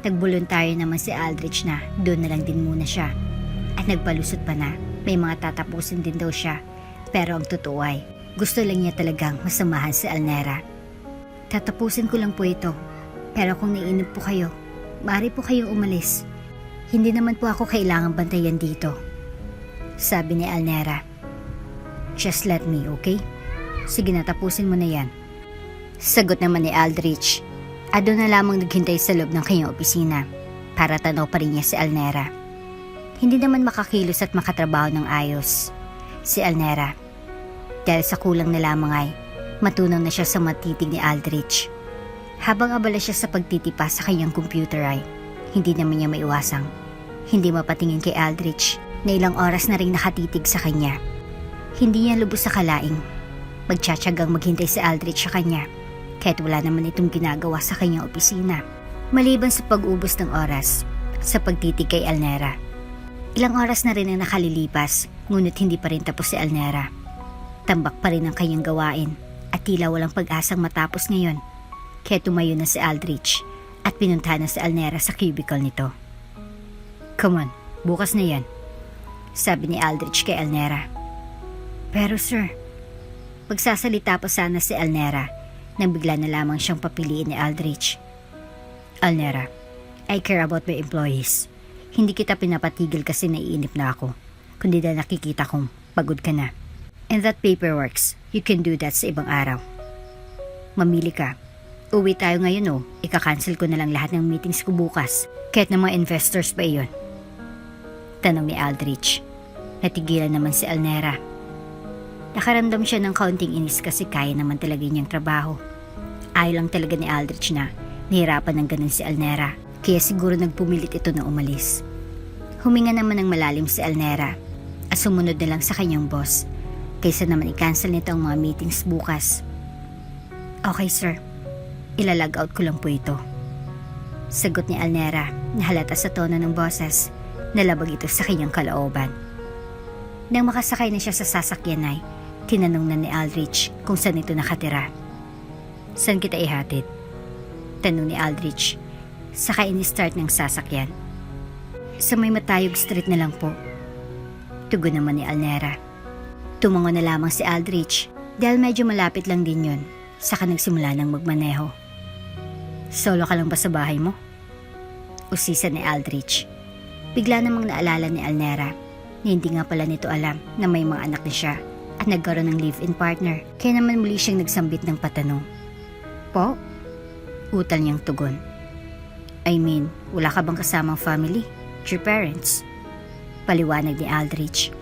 Nagboluntaryo naman si Aldrich na doon na lang din muna siya at nagpalusot pa na may mga tatapusin din daw siya, pero ang totoo ay gusto lang niya talagang masamahan si Elnera. Tatapusin ko lang po ito, pero kung naiinip po kayo, maaari po kayong umalis. Hindi naman po ako kailangang bantayan dito, sabi ni Elnera. Just let me, okay? Sige na, tapusin mo na yan. Sagot naman ni Aldrich at doon na lamang naghintay sa loob ng kanyang opisina para tanaw pa rin niya si Elnera. Hindi naman makakilos at makatrabaho ng ayos si Elnera dahil sa kulang na lamang ay matunaw na siya sa matitig ni Aldrich. Habang abala siya sa pagtitipa sa kanyang computer ay hindi naman niya maiwasang hindi mapatingin kay Aldrich na ilang oras na rin nakatitig sa kanya. Hindi niya lubos sa kalaing magtsatsagang maghintay si Aldrich sa kanya kahit wala naman itong ginagawa sa kanyang opisina maliban sa pag-ubos ng oras sa pagtitig kay Elnera. Ilang oras na rin ang nakalilipas ngunit hindi pa rin tapos si Elnera. Tambak pa rin ang kanyang gawain at tila walang pag-asang matapos ngayon kaya tumayo na si Aldrich at pinuntahan na si Elnera sa cubicle nito. Come on, bukas na yan, sabi ni Aldrich kay Elnera. Pero sir, magsasalita pa sana si Elnera nang bigla na lamang siyang papiliin ni Aldrich. Elnera, I care about my employees. Hindi kita pinapatigil kasi naiinip na ako, kundi na nakikita kong pagod ka na. And that paperworks, you can do that sa ibang araw. Mamili ka. Uwi tayo ngayon o, ika-cancel ko na lang lahat ng meetings ko bukas, kahit ng mga investors pa iyon. Tanong ni Aldrich. Natigilan naman si Elnera. Nakaramdam siya ng kaunting inis kasi kaya naman talaga niyang trabaho. Ayaw lang talaga ni Aldrich na nahirapan ng ganun si Elnera, kaya siguro nagpumilit ito na umalis. Huminga naman ng malalim si Elnera at sumunod na lang sa kanyang boss, kaysa naman i-cancel nito ang mga meetings bukas. Okay sir, ilalog out ko lang po ito, sagot ni Elnera na halata sa tono ng boses na labag ito sa kanyang kalooban. Nang makasakay na siya sa sasakyan ay tinanong na ni Aldrich kung saan ito nakatira. Saan kita ihatid? Tanong ni Aldrich saka ini-start ng sasakyan. Sa may Matayog Street na lang po, tugon naman ni Elnera. Tumango na lamang si Aldrich dahil medyo malapit lang din yun, saka nagsimula ng magmaneho. Solo ka lang ba sa bahay mo? Usisa ni Aldrich. Bigla namang naalala ni Elnera na hindi nga pala nito alam na may mga anak na siya at nagkaroon ng live-in partner, kaya naman muli siyang nagsambit ng patanong. Po? Utal niyang tugon. I mean, wala ka bang kasamang family? Your parents? Paliwanag ni Aldrich.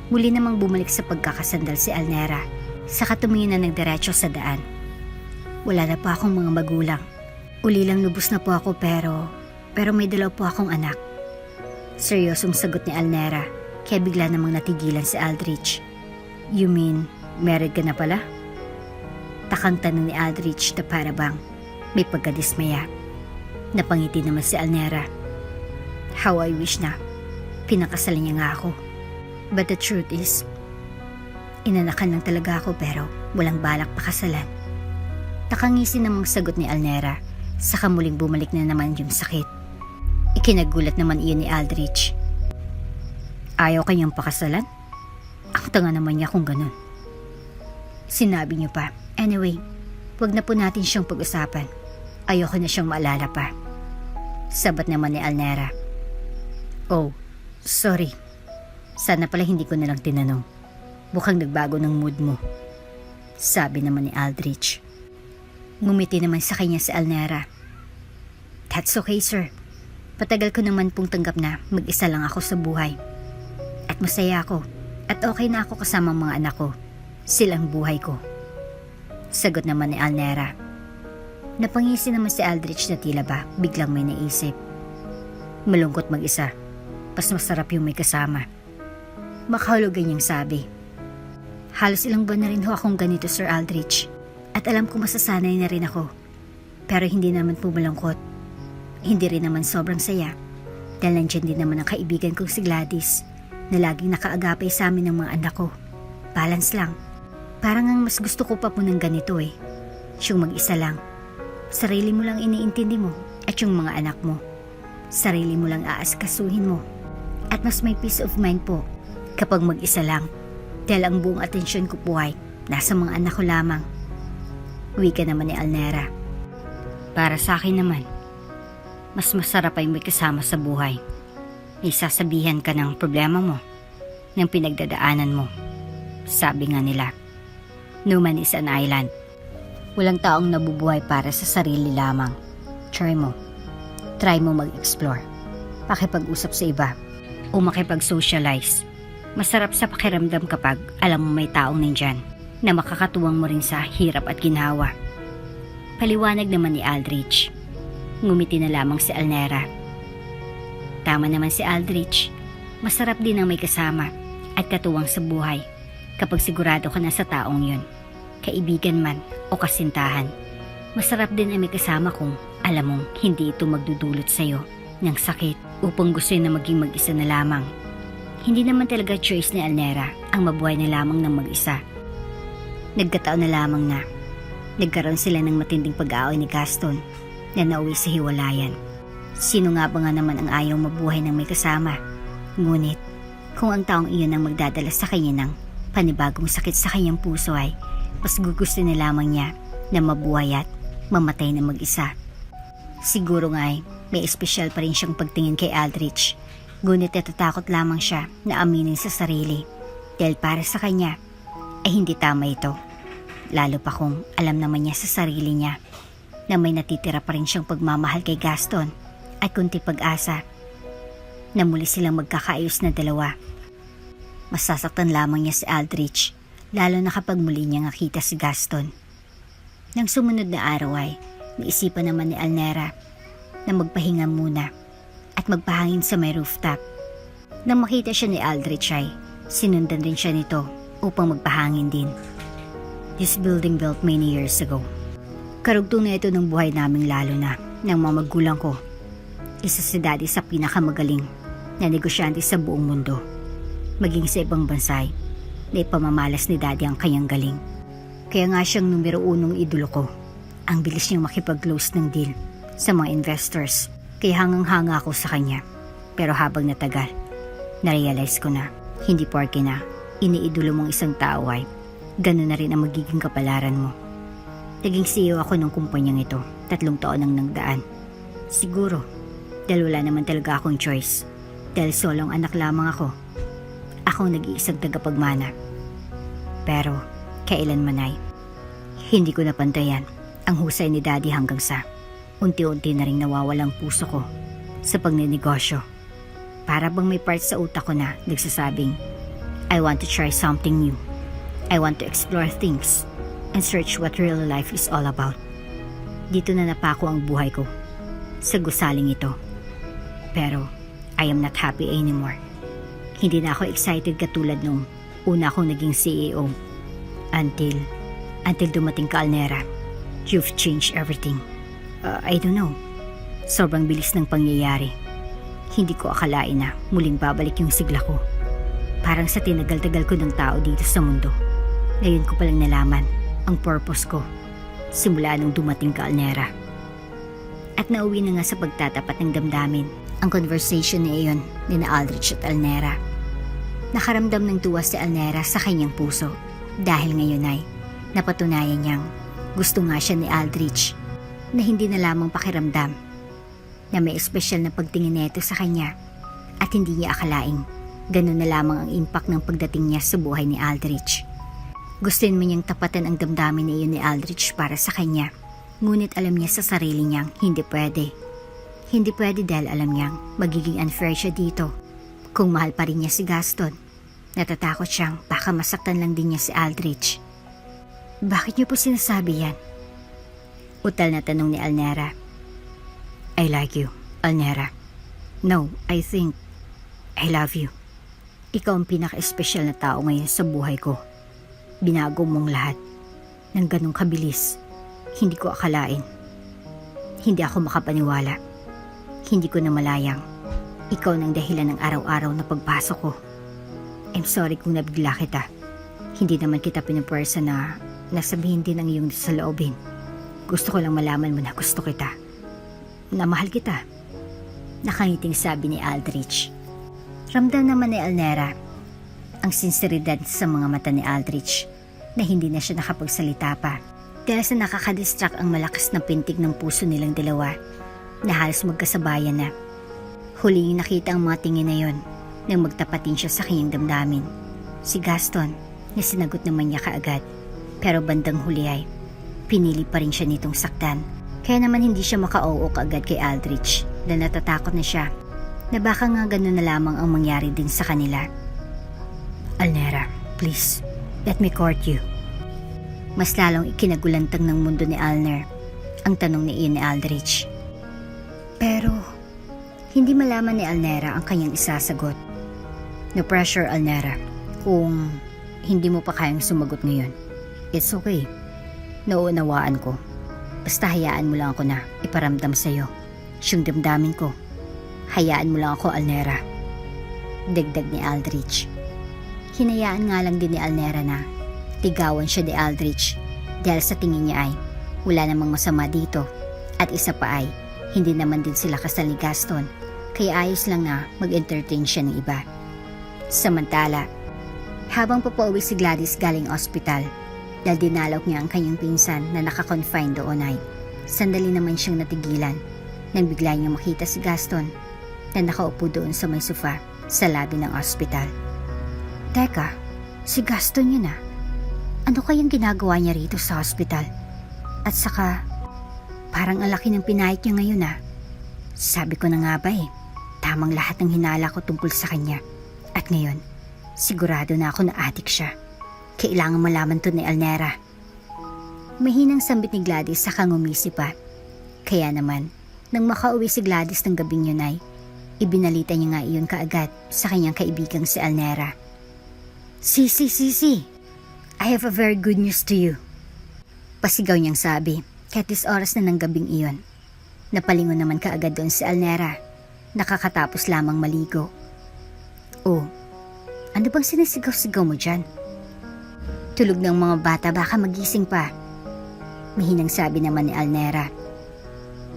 Muli namang bumalik sa pagkakasandal si Elnera, saka tumingin na nagdiretso sa daan. Wala na pa akong mga magulang. Uli lang lubos na po ako pero Pero may dalaw po akong anak. Seryosong sagot ni Alnera, kaya bigla namang natigilan si Aldrich. You mean, married ka na pala? Takang tanong ni Aldrich na para bang may pagkadismaya. Napangiti naman si Alnera. How I wish na pinakasalan niya nga ako. But the truth is, inanakan lang talaga ako pero walang balak pakasalan. Nakangisi namang sagot ni Alnera, saka muling bumalik na naman yung sakit. Ikinagulat naman iyon ni Aldrich. Ayaw kanyang pakasalan? Ang tanga naman niya kung ganun. Sinabi niyo pa. Anyway, wag na po natin siyang pag-usapan. Ayoko na siyang maalala pa. Sabat naman ni Alnera. Oh, sorry. Sana pala hindi ko nalang tinanong. Mukhang nagbago ng mood mo. Sabi naman ni Aldrich. Ngumiti naman sa kanya si Alnera. That's okay, sir. Patagal ko naman pong tanggap na mag-isa lang ako sa buhay. At masaya ako. At okay na ako kasama mga anak ko. Silang buhay ko. Sagot naman ni Alnera. Napangisi naman si Aldrich na tila ba biglang may naisip. Malungkot mag-isa. Mas masarap yung may kasama. Makahulugan niyang sabi. Halos ilang buwan na rin ho akong ganito, Sir Aldrich. At alam ko masasanay na rin ako. Pero hindi naman po malungkot. Hindi rin naman sobrang saya. Dahil nandiyan din naman ang kaibigan kong si Gladys na laging nakaagapay sa amin ng mga anak ko. Balance lang. Parang ang mas gusto ko pa po ng ganito eh. Yung mag-isa lang. Sarili mo lang iniintindi mo at yung mga anak mo. Sarili mo lang aaskasuhin mo. At mas may peace of mind po kapag mag-isa lang. Dahil ang buong atensyon ko po ay nasa mga anak ko lamang. Wika naman ni Alnera. Para sa akin naman, mas masarap ay may kasama sa buhay. May sasabihan ka ng problema mo, ng pinagdadaanan mo. Sabi nga nila, no man is an island. Walang taong nabubuhay para sa sarili lamang. Try mo mag-explore. Pakipag-usap sa iba o makipag-socialize. Masarap sa pakiramdam kapag alam mo may taong nandyan na makakatuwang mo rin sa hirap at ginhawa. Paliwanag naman ni Aldrich. Ngumiti na lamang si Alnera. Tama naman si Aldrich. Masarap din ang may kasama at katuwang sa buhay kapag sigurado ka na sa taong yun. Kaibigan man o kasintahan. Masarap din ang may kasama kung alam mong hindi ito magdudulot sa'yo ng sakit upang gusto na maging mag-isa na lamang. Hindi naman talaga choice ni Alnera ang mabuhay na lamang ng mag-isa. Nagkataon na lamang na nagkaroon sila ng matinding pag-aaway ni Gaston na nauwi sa hiwalayan. Sino nga ba nga naman ang ayaw mabuhay ng may kasama? Ngunit kung ang taong iyon ang magdadala sa kanya ng panibagong sakit sa kanyang puso ay mas gugusto na lamang niya na mabuhay at mamatay na mag-isa. Siguro nga ay may espesyal pa rin siyang pagtingin kay Aldrich. Ngunit natatakot lamang siya na aminin sa sarili dahil para sa kanya ay hindi tama ito. Lalo pa kung alam naman niya sa sarili niya na may natitira pa rin siyang pagmamahal kay Gaston at kunti pag-asa na muli silang magkakaayos na dalawa. Masasaktan lamang niya si Aldrich lalo na kapag muli niya nakita si Gaston. Nang sumunod na araw ay naisipan naman ni Alnera na magpahinga muna at magpahangin sa may rooftop. Nang makita siya ni Aldrich ay sinundan rin siya nito upang magpahangin din. This building built many years ago. Karugtong na ito ng buhay naming lalo na ng mga magulang ko. Isa si Daddy sa pinakamagaling na negosyante sa buong mundo. Maging sa ibang bansay, na ipamamalas ni Daddy ang kanyang galing. Kaya nga siyang numero 1 idolo ko. Ang bilis niyang makipag-close ng deal sa mga investors. Kaya hangang-hanga ako sa kanya. Pero habang natagal, narealize ko na hindi porke na iniidolo mong isang tao ay ganun na rin ang magiging kapalaran mo. Naging CEO ako ng kumpanyang ito, 3 taon nang nagdaan. Siguro, dahil wala naman talaga akong choice. Dahil solong anak lamang ako. Ako nag-iisang tagapagmana. Pero, kailanman ay, hindi ko napantayan ang husay ni Daddy hanggang sa unti-unti na rin nawawalang puso ko sa pagnenegosyo. Para bang may part sa utak ko na nagsasabing, I want to try something new. I want to explore things and search what real life is all about. Dito na napako ang buhay ko sa gusaling ito Pero I am not happy anymore. Hindi na ako excited katulad nung una akong naging CEO. Until dumating ka, Alnera. You've changed everything. I don't know. Sobrang bilis ng pangyayari. Hindi ko akalain na muling babalik yung sigla ko. Parang sa tinagal-tagal ko ng tao dito sa mundo. Ngayon ko palang nalaman ang purpose ko. Simula nung dumating ka, Alnera. At nauwi na nga sa pagtatapat ng damdamin ang conversation na iyon ni na Aldrich at Alnera. Nakaramdam ng tuwa si Alnera sa kanyang puso dahil ngayon ay napatunayan niyang gusto nga siya ni Aldrich na hindi na lamang pakiramdam na may espesyal na pagtingin nito sa kanya at hindi niya akalaing ganun na lamang ang impact ng pagdating niya sa buhay ni Aldrich. Gustuin man niyang tapatan ang damdamin na iyon ni Aldrich para sa kanya, ngunit alam niya sa sarili niyang hindi pwede. Hindi pwede dahil alam niyang magiging unfair siya dito. Kung mahal pa rin niya si Gaston, natatakot siyang baka masaktan lang din niya si Aldrich. Bakit niyo po sinasabi yan? Utal na tanong ni Alnera. I like you, Alnera. No, I think I love you. Ikaw ang pinaka-espesyal na tao ngayon sa buhay ko. Binago mong lahat ng ganong kabilis. Hindi ko akalain. Hindi ako makapaniwala. Hindi ko na malayang ikaw nang dahilan ng araw-araw na pagpasok ko. I'm sorry kung nabigla kita. Hindi naman kita pinupwersa na nasabihin din ang iyong saloobin. Gusto ko lang malaman mo na gusto kita. Na mahal kita. Nakangiting sabi ni Aldrich. Ramdam naman ni Alnera ang sinseridad sa mga mata ni Aldrich na hindi na siya nakapagsalita pa dahil sa nakakadistract ang malakas na pintig ng puso nilang dalawa na halos magkasabayan na. Huling nakita ang mga tingin na yon nang magtapatin siya sa kanyang damdamin. Si Gaston na sinagot naman niya kaagad, pero bandang huli ay pinili pa rin siya nitong saktan. Kaya naman hindi siya maka-oo kaagad kay Aldrich dahil natatakot na siya na baka nga ganun na lamang ang mangyari din sa kanila. Alnera, please, let me court you. Mas lalong ikinagulantang ng mundo ni Alner ang tanong ni Ian ni Aldrich. Pero hindi malaman ni Alnera ang kanyang isasagot. No pressure, Alnera. Kung hindi mo pa kayang sumagot ngayon, it's okay. Nauunawaan ko. Basta hayaan mo lang ako na iparamdam sa'yo siyang damdamin ko. Hayaan mo lang ako, Alnera. Dagdag ni Aldrich. Hinayaan nga lang din ni Alnera na ligawan siya ni Aldrich dahil sa tingin niya ay wala namang masama dito at isa pa ay hindi naman din sila kasal ni Gaston kaya ayos lang na mag-entertain siya ng iba. Samantala, habang papauwi si Gladys galing ospital dahil dinalok niya ang kanyang pinsan na naka-confine doon ay sandali naman siyang natigilan nang bigla niya makita si Gaston na nakaupo doon sa may sofa sa labi ng ospital. Teka, si Gaston yun ah. Ano kayang ginagawa niya rito sa ospital? At saka, parang ang laki ng pinahit niya ngayon ah. Sabi ko na nga ba eh, tamang lahat ng hinala ko tungkol sa kanya. At ngayon, sigurado na ako na adik siya. Kailangan malaman to ni Alnera. Mahinang sambit ni Gladys sa kangumisi pa. Kaya naman, nang makauwi si Gladys ng gabing yun ay, ibinalita niya nga iyon kaagad sa kanyang kaibigang si Alnera. Sisi, I have a very good news to you. Pasigaw niyang sabi, kahit oras na ng gabing iyon. Napalingon naman kaagad doon si Alnera, nakakatapos lamang maligo. Oh, ano bang sinisigaw-sigaw mo dyan? Tulog ng mga bata baka magising pa. Mahinang sabi naman ni Alnera.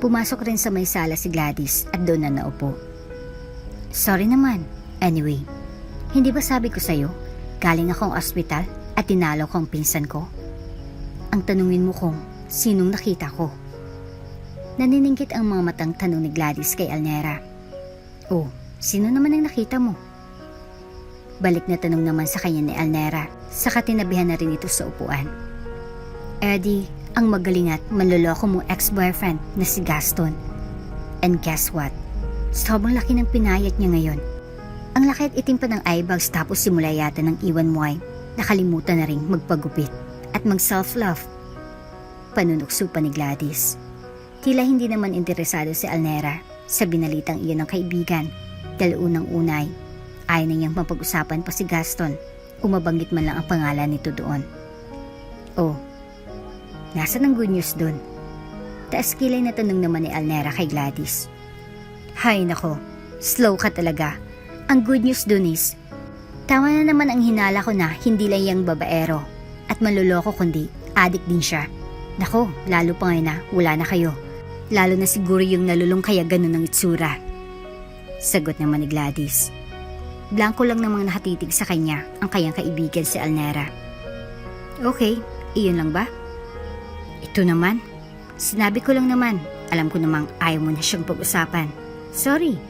Pumasok rin sa may sala si Gladys at doon na naupo. Sorry naman. Anyway, hindi ba sabi ko sa'yo, galing akong ospital at tinalo ko ang pinsan ko? Ang tanungin mo kung sinong nakita ko. Naniningkit ang mga matang tanong ni Gladys kay Alnera. Oh, sino naman ang nakita mo? Balik na tanong naman sa kanya ni Alnera, saka tinabihan na rin ito sa upuan. Eddie, ang magaling at manloloko mong ex-boyfriend na si Gaston. And guess what? Sobrang laki ng pinayat niya ngayon. Ang laki at itim pa ng eyebags tapos simula yata ng iwan mo ay nakalimutan na rin magpagupit at mag-self-love. Panunukso pa ni Gladys. Tila hindi naman interesado si Alnera Sa binalitang iyon ng kaibigan, dahil unang-unay, ayaw na niyang mapag-usapan pa si Gaston o mabanggit man lang ang pangalan nito doon. Oh, nasaan ang good news doon? Taas kilay na tanong naman ni Alnera kay Gladys. Hay nako, slow ka talaga. Ang good news doon is, tama na naman ang hinala ko na hindi lang yung babaero at manloloko kundi adik din siya. Nako, lalo pa ngayon na wala na kayo. Lalo na siguro yung nalulung kaya ganun ang itsura. Sagot naman ni Gladys. Blanco lang namang nakatitig sa kanya ang kanyang kaibigan si Alnera. Okay, iyon lang ba? Ito naman. Sinabi ko lang naman. Alam ko namang ayaw mo na siyang pag-usapan. Sorry.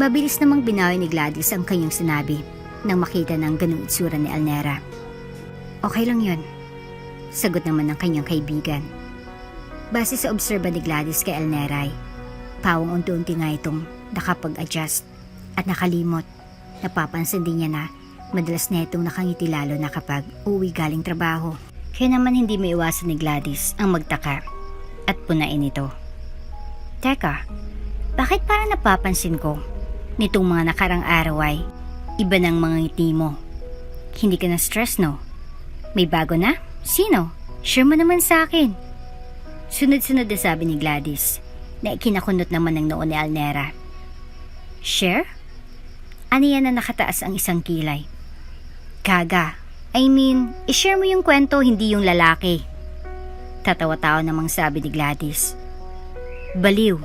Mabilis namang binawi ni Gladys ang kanyang sinabi nang makita ng ganung itsura ni Alnera. Okay lang yun. Sagot naman ng kanyang kaibigan. Base sa obserba ni Gladys kay Alnera, pawang unti-unti nga itong nakapag-adjust at nakalimot. Napapansin din niya na madalas na itong nakangiti lalo na kapag uwi galing trabaho. Kaya naman hindi maiwasan ni Gladys ang magtaka at punain ito. Teka, bakit parang napapansin ko nitong mga nakarang araw ay iba ng mga ngiti mo? Hindi ka na stress, no? May bago na? Sino? Share mo naman sa akin. Sunod-sunod na sabi ni Gladys na ikinakunot naman ng noon ni Alnera. Share? Ano yan na nakataas ang isang kilay? Gaga. I mean, i-share mo yung kwento, hindi yung lalaki. Tatawa-tawa namang sabi ni Gladys. Baliw,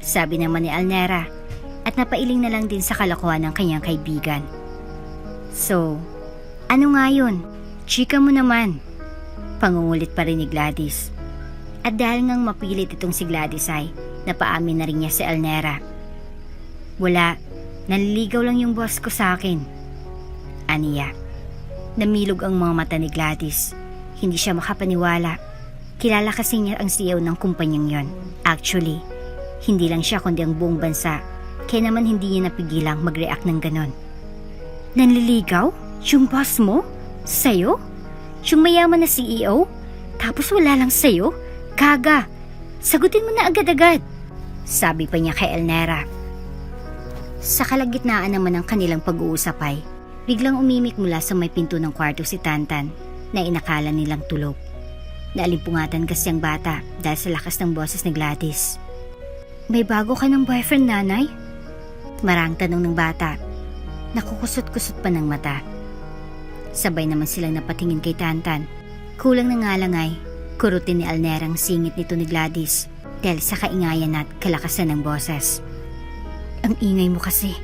sabi naman ni Alnera at napailing na lang din sa kalokohan ng kanyang kaibigan. So, ano nga yun? Chika mo naman. Pangungulit pa rin ni Gladys. At dahil ngang mapilit itong si Gladys ay napaamin na rin niya si Alnera. Wala, naliligaw lang yung boss ko sa akin. Aniya. Namilog ang mga mata ni Gladys. Hindi siya makapaniwala. Kilala kasi niya ang CEO ng kumpanyang yon. Actually, hindi lang siya kundi ang buong bansa. Kaya naman hindi niya napigilang mag-react ng ganon. Nanliligaw? Yung boss mo? Sa'yo? Yung mayaman na CEO? Tapos wala lang sa'yo? Gaga, sagutin mo na agad-agad. Sabi pa niya kay Alnera. Sa kalagitnaan naman ng kanilang pag-uusap ay biglang umimik mula sa may pinto ng kwarto si Tantan na inakala nilang tulog. Naalimpungatan kasi ang bata dahil sa lakas ng boses ni Gladys. May bago ka ng boyfriend, nanay? Marang tanong ng bata. Nakukusot-kusot pa ng mata. Sabay naman silang napatingin kay Tantan. Kulang na nga lang ay kurutin ni Alnera ang singit nito ni Gladys dahil sa kaingayan at kalakasan ng boses. Ang ingay mo kasi.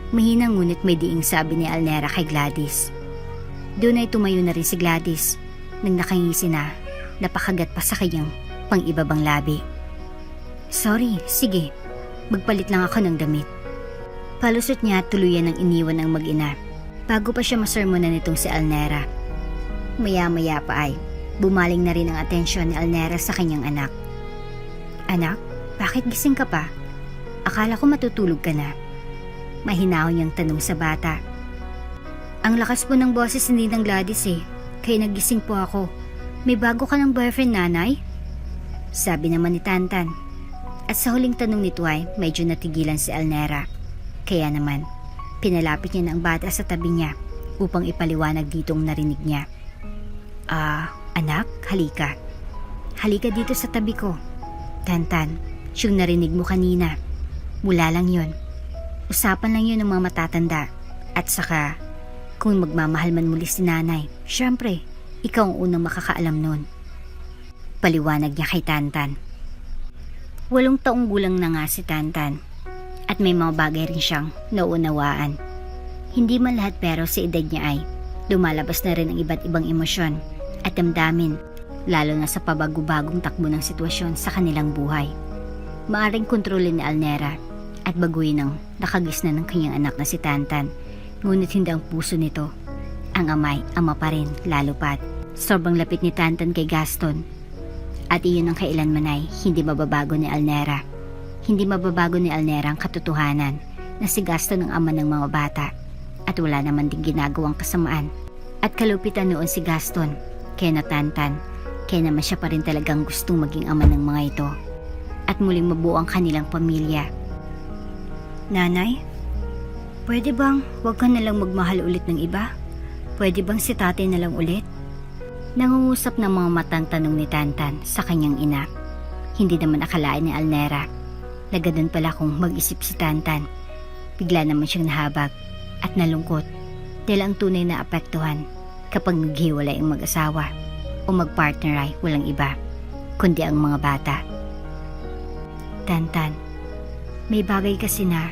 Mahina ngunit may diing sabi ni Alnera kay Gladys. Doon ay tumayo na rin si Gladys nang nakangisi na napakagat pa sa kanyang pang-ibabang labi. Sorry, sige. Magpalit lang ako ng damit. Palusot niya at tuluyan ng iniwan ng mag-ina bago pa siya masermonan nitong si Alnera. Maya-maya pa ay bumaling na rin ang atensyon ni Alnera sa kanyang anak. Anak, bakit gising ka pa? Akala ko matutulog ka na. Mahinahon niyang tanong sa bata. Ang lakas po ng boses ni Ninang Gladys kaya nagising po ako. May bago ka ng boyfriend, nanay? Sabi naman ni Tantan. At sa huling tanong nito ay medyo natigilan si Alnera. Kaya naman, pinalapit niya ng bata sa tabi niya upang ipaliwanag ditong narinig niya. Anak, halika. Halika dito sa tabi ko. Tantan, yung narinig mo kanina. Mula lang yun. Usapan lang yun ng mga matatanda. At saka, kung magmamahal man muli si nanay, syempre, ikaw ang unang makakaalam nun. Paliwanag niya kay Tantan. 8 taong gulang na nga si Tantan. At may mga bagay rin siyang nauunawaan. Hindi man lahat pero sa edad niya ay lumalabas na rin ang iba't ibang emosyon at damdamin, lalo na sa pabago-bagong takbo ng sitwasyon sa kanilang buhay. Maaring kontrolin ni Alnera at baguhin ang nakagisna ng kanyang anak na si Tantan, ngunit hindi ang puso nito. Ang amay, ama pa rin, lalo pat. Sobrang lapit ni Tantan kay Gaston. At iyon ang kailanman ay hindi mababago ni Alnera. Hindi mababago ni Alnera ang katotohanan na si Gaston ang ama ng mga bata at wala naman din ginagawang kasamaan. At kalupitan noon si Gaston, kaya na Tantan, kaya naman siya pa rin talagang gustong maging ama ng mga ito. at muling mabuo ang kanilang pamilya. Nanay, pwede bang wag ka nalang magmahal ulit ng iba? Pwede bang si tatay na lang ulit? Nangungusap ng mga matang tanong ni Tantan sa kanyang ina. Hindi naman akalain ni Alnera na ganun pala kung mag-isip si Tantan. Bigla naman siyang nahabag at nalungkot dahil ang tunay na apektuhan kapag naghiwalay ang mag-asawa o mag-partner ay walang iba kundi ang mga bata. Tantan, may bagay kasi na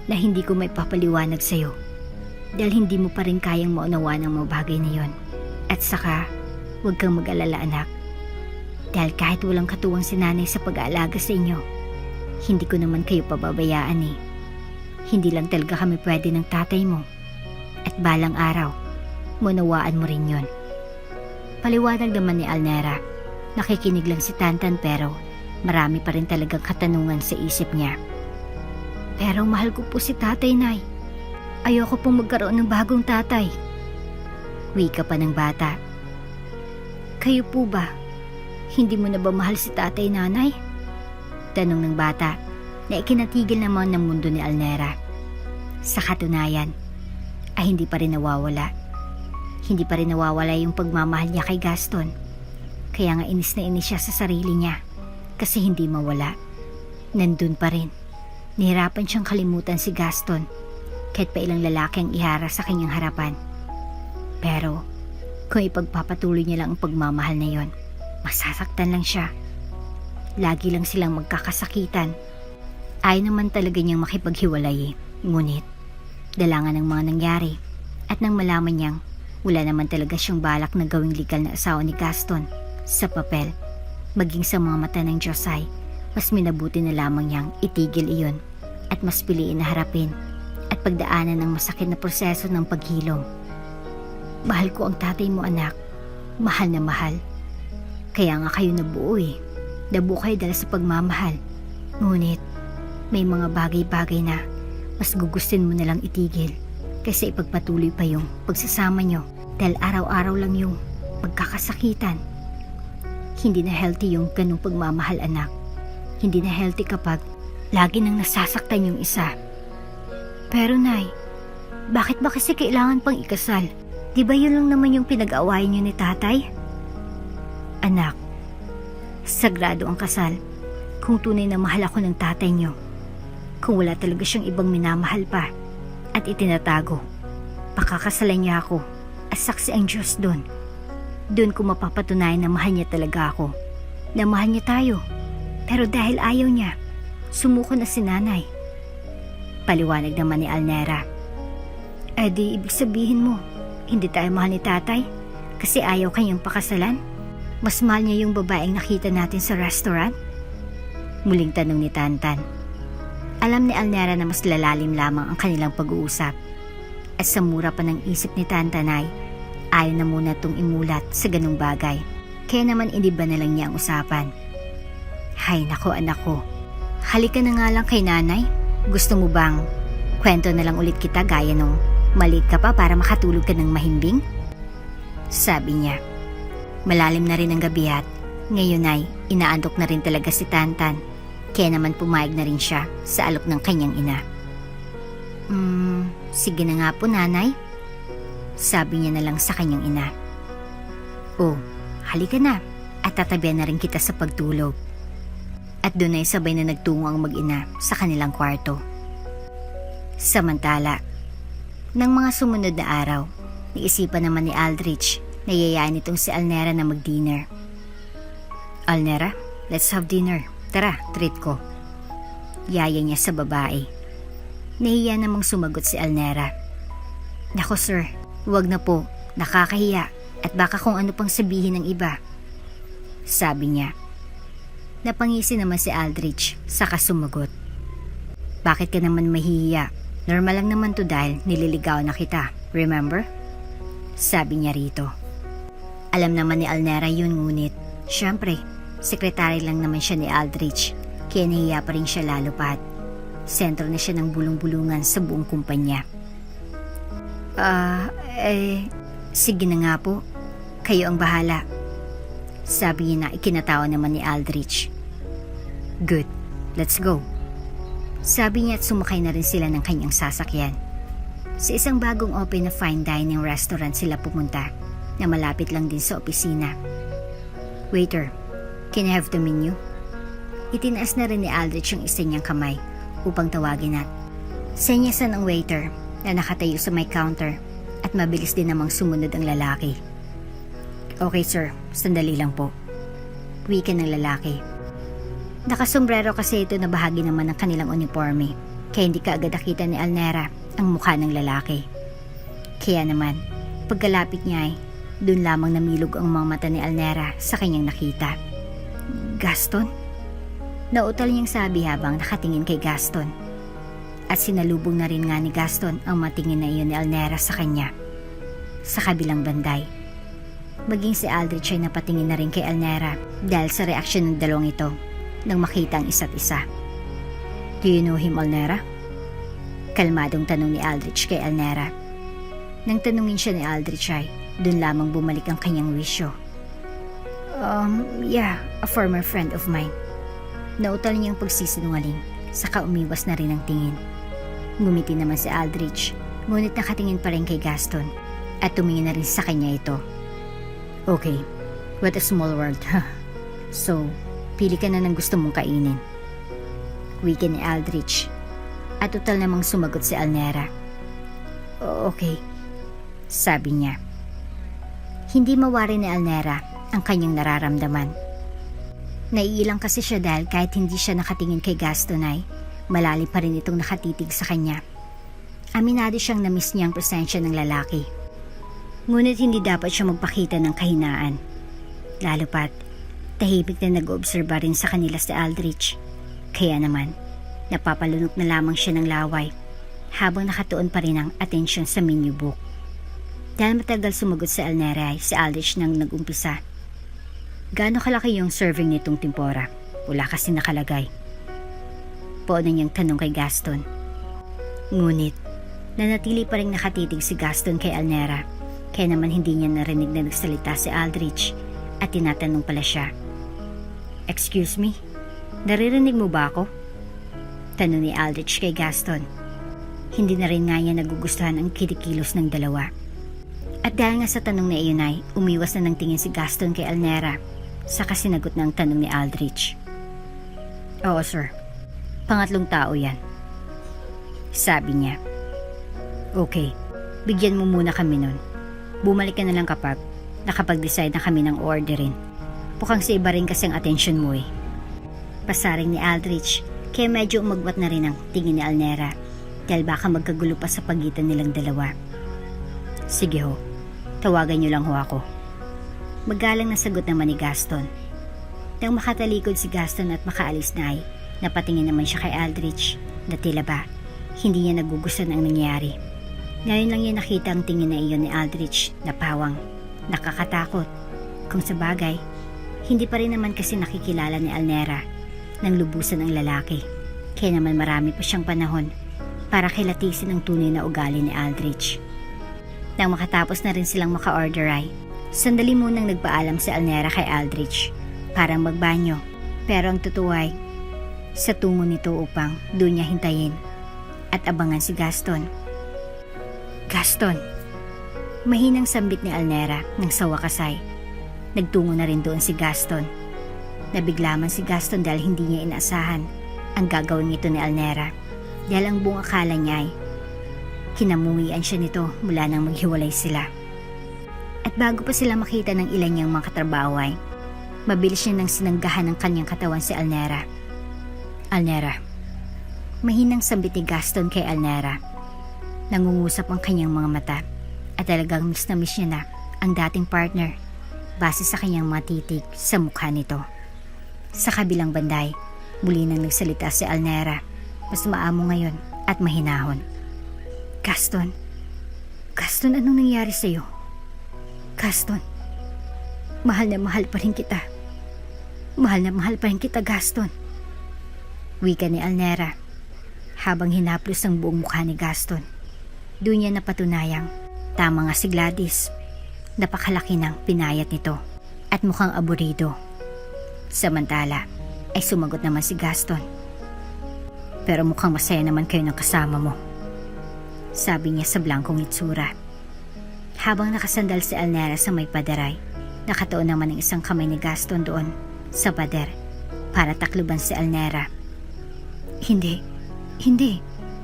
hindi ko may papaliwanag sa'yo dahil hindi mo pa rin kayang maunawaan ang mga bagay na yon. At saka, huwag kang mag-alala anak. Dahil kahit walang katuwang si nanay sa pag-aalaga sa inyo, hindi ko naman kayo pababayaan eh. Hindi lang talaga kami pwede ng tatay mo. At balang araw, maunawaan mo rin yon. Paliwanag naman ni Alnera. Nakikinig lang si Tantan pero marami pa rin talagang katanungan sa isip niya. Pero mahal ko po si tatay, Nay. Ayoko pong magkaroon ng bagong tatay. Wika pa ng bata. Kayo po ba? Hindi mo na ba mahal si tatay, nanay? Tanong ng bata na ikinatigil naman ng mundo ni Alnera. Sa katunayan, ay hindi pa rin nawawala. Hindi pa rin nawawala yung pagmamahal niya kay Gaston. Kaya nga inis na inis siya sa sarili niya kasi hindi mawala. Nandun pa rin. Nahirapan siyang kalimutan si Gaston kahit pa ilang lalaki ang ihara sa kanyang harapan. Pero kung ipagpapatuloy niya lang ang pagmamahal na yon, masasaktan lang siya. Lagi lang silang magkakasakitan. Ayaw naman talaga niyang makipaghiwalay eh. Ngunit dalangan ng mga nangyari at nang malaman niyang wala naman talaga siyang balak na gawing legal na asawa ni Gaston sa papel, maging sa mga mata ng Diyos ay mas minabuti na lamang niyang itigil iyon at mas piliin na harapin at pagdaanan ng masakit na proseso ng paghilom. Mahal ko ang tatay mo, anak. Mahal na mahal. Kaya nga kayo nabuo eh. Nabuo kayo dahil sa pagmamahal. Ngunit may mga bagay-bagay na mas gugustin mo na lang itigil kaysa ipagpatuloy pa yung pagsasama nyo dahil araw-araw lang yung magkakasakitan. Hindi na healthy yung ganung pagmamahal, anak. Hindi na healthy kapag lagi nang nasasaktan yung isa. Pero Nay, bakit ba kasi kailangan pang ikasal? Di ba yun lang naman yung pinag-awayan niyo ni tatay? Anak, sagrado ang kasal kung tunay na mahal ako ng tatay niyo. Kung wala talaga siyang ibang minamahal pa at itinatago, pakakasalan niya ako at saksi ang Diyos doon. Doon ko mapapatunayan na mahal niya talaga ako. Na mahal niya tayo. Pero dahil ayaw niya, sumuko na si nanay. Paliwanag naman ni Alnera. Di ibig sabihin mo, hindi tayo mahal ni tatay kasi ayaw kanyang pakasalan? Mas mahal niya yung babaeng nakita natin sa restaurant? Muling tanong ni Tantan. Alam ni Alnera na mas lalalim lamang ang kanilang pag-uusap. At sa mura pa ng isip ni Tantan ay ayaw na muna itong imulat sa ganung bagay. Kaya naman iniba na lang niya ang usapan. Hay nako anak ko, halika na nga lang kay nanay. Gusto mo bang kwento na lang ulit kita gaya nung maliit ka pa para makatulog ka ng mahimbing? Sabi niya. Malalim na rin ang gabi at ngayon ay inaandok na rin talaga si Tantan. Kaya naman pumayag na rin siya sa alok ng kanyang ina. Sige na nga po nanay. Sabi niya na lang sa kanyang ina. Oh, halika na at tatabihan na rin kita sa pagtulog. At doon ay sabay na nagtungo ang mag-ina sa kanilang kwarto. Samantala, ng mga sumunod na araw, naisipan naman ni Aldrich na yayain itong si Alnera na mag-dinner. Alnera, let's have dinner. Tara, treat ko. Yaya niya sa babae. Nahiya namang sumagot si Alnera. Nako sir, huwag na po. Nakakahiya at baka kung ano pang sabihin ng iba. Sabi niya. Napangisi naman si Aldrich saka sumagot. Bakit ka naman mahihiya? Normal lang naman to dahil nililigaw na kita. Remember? Sabi niya rito. Alam naman ni Alnera yun ngunit syempre, sekretary lang naman siya ni Aldrich kaya nahiya pa rin siya lalo pa at sentro na siya ng bulong-bulungan sa buong kumpanya. Sige na nga po. Kayo ang bahala. Sabi niya na ikinatawa naman ni Aldrich. Good, let's go. Sabi niya at sumakay na rin sila ng kanyang sasakyan. Sa isang bagong open na fine dining restaurant sila pumunta na malapit lang din sa opisina. Waiter, can I have the menu? Itinaas na rin ni Aldrich yung isa niyang kamay upang tawagin at senyasan ang waiter na nakatayo sa may counter at mabilis din namang sumunod ang lalaki. Okay sir, sandali lang po. Wika ng lalaki. Nakasombrero kasi ito na bahagi naman ng kanilang uniforme, kaya hindi ka agad nakita ni Alnera ang mukha ng lalaki. Kaya naman, pagkalapit niya ay doon lamang namilog ang mga mata ni Alnera sa kanyang nakita. Gaston? Nautal niyang sabi habang nakatingin kay Gaston. At sinalubong na rin nga ni Gaston ang matingin na iyon ni Alnera sa kanya. Sa kabilang banday, maging si Aldrich ay napatingin na rin kay Alnera dahil sa reaksyon ng dalawang ito nang makita ang isa't isa. Do you know him, Alnera? Kalmadong tanong ni Aldrich kay Alnera. Nang tanungin siya ni Aldrich ay doon lamang bumalik ang kanyang wisyo. Yeah, a former friend of mine. Nautal niyang pagsisinungaling, saka umiwas na rin ang tingin. Ngumiti naman si Aldrich, ngunit nakatingin pa rin kay Gaston at tumingin na rin sa kanya ito. Okay, what a small world. So, pili ka na ng gusto mong kainin. Wika ni Aldrich at total namang sumagot si Alnera. Okay, sabi niya. Hindi mawari ni Alnera ang kanyang nararamdaman. Naiilang kasi siya dahil kahit hindi siya nakatingin kay Gaston ay malalim pa rin itong nakatitig sa kanya. Aminado siyang na-miss niya ang presensya ng lalaki. Ngunit hindi dapat siya magpakita ng kahinaan. Lalo pat, tahimik na nag-oobserba rin sa kanila si Aldrich. Kaya naman, napapalunok na lamang siya ng laway habang nakatuon pa rin ang atensyon sa menu book. Dahil matagal sumagot si Alnera, si Aldrich nang nag-umpisa. Gaano kalaki yung serving nitong tempura? Wala kasi nakalagay. Poon na niyang tanong kay Gaston. Ngunit, nanatili pa rin nakatitig si Gaston kay Alnera, kaya naman hindi niya narinig na nagsalita si Aldrich at tinatanong pala siya. Excuse me, naririnig mo ba ako? Tanong ni Aldrich kay Gaston. Hindi na rin nga niya nagugustuhan ang kinikilos ng dalawa. At dahil nga sa tanong na iyon ay umiwas na ng tingin si Gaston kay Alnera, saka sinagot na ang tanong ni Aldrich. Oo sir, pangatlong tao yan. Sabi niya. Okay, bigyan mo muna kami nun. Bumalik ka na lang kapag nakapag-decide na kami ng orderin. Mukhang sa iba rin kasi ang atensyon mo eh. Pasaring ni Aldrich, kaya medyo umagwat na rin ang tingin ni Alnera dahil baka magkagulo pa sa pagitan nilang dalawa. Sige ho, tawagan niyo lang ho ako. Magalang na sagot naman ni Gaston. Nang makatalikod si Gaston at makaalis na ay napatingin naman siya kay Aldrich na tila ba hindi niya nagugustuhan ang nangyari. Ngayon lang niya nakita ang tingin na iyon ni Aldrich na pawang nakakatakot. Kung sa bagay, hindi pa rin naman kasi nakikilala ni Alnera nang lubusan ang lalaki. Kaya naman marami pa siyang panahon para kilatisin ang tunay na ugali ni Aldrich. Nang makatapos na rin silang maka-order ay sandali munang nagpaalam si Alnera kay Aldrich para magbanyo. Pero ang totoo ay sa tungo nito upang doon niya hintayin at abangan si Gaston. Gaston! Mahinang sambit ni Alnera nang sa wakas ay nagtungo na rin doon si Gaston. Nabigla man si Gaston dahil hindi niya inaasahan ang gagawin nito ni Alnera dahil ang buong akala niya ay kinamungian siya nito mula nang maghiwalay sila. At bago pa sila makita ng ilan niyang mga katrabaho ay mabilis niya nang sinanggahan ng kanyang katawan si Alnera. Alnera. Mahinang sambit ni Gaston kay Alnera. Nangungusap ang kanyang mga mata at talagang miss na miss niya na ang dating partner base sa kanyang mga titig sa mukha nito. Sa kabilang banday, muli nang nagsalita si Alnera, mas maamo ngayon at mahinahon. Gaston, Gaston, anong nangyari sa'yo? Gaston, mahal na mahal pa rin kita. Mahal na mahal pa rin kita, Gaston. Wika ni Alnera habang hinaplos ang buong mukha ni Gaston. Doon niya napatunayang tama nga si Gladys. Napakalaki ng pinayat nito at mukhang aburido. Samantala ay ay sumagot naman si Gaston. Pero mukhang masaya naman kayo ng kasama mo, sabi niya sa blankong itsura. Habang nakasandal si Elnera sa may paderay, nakatuon naman ang isang kamay ni Gaston doon sa pader para takluban si Elnera. Hindi,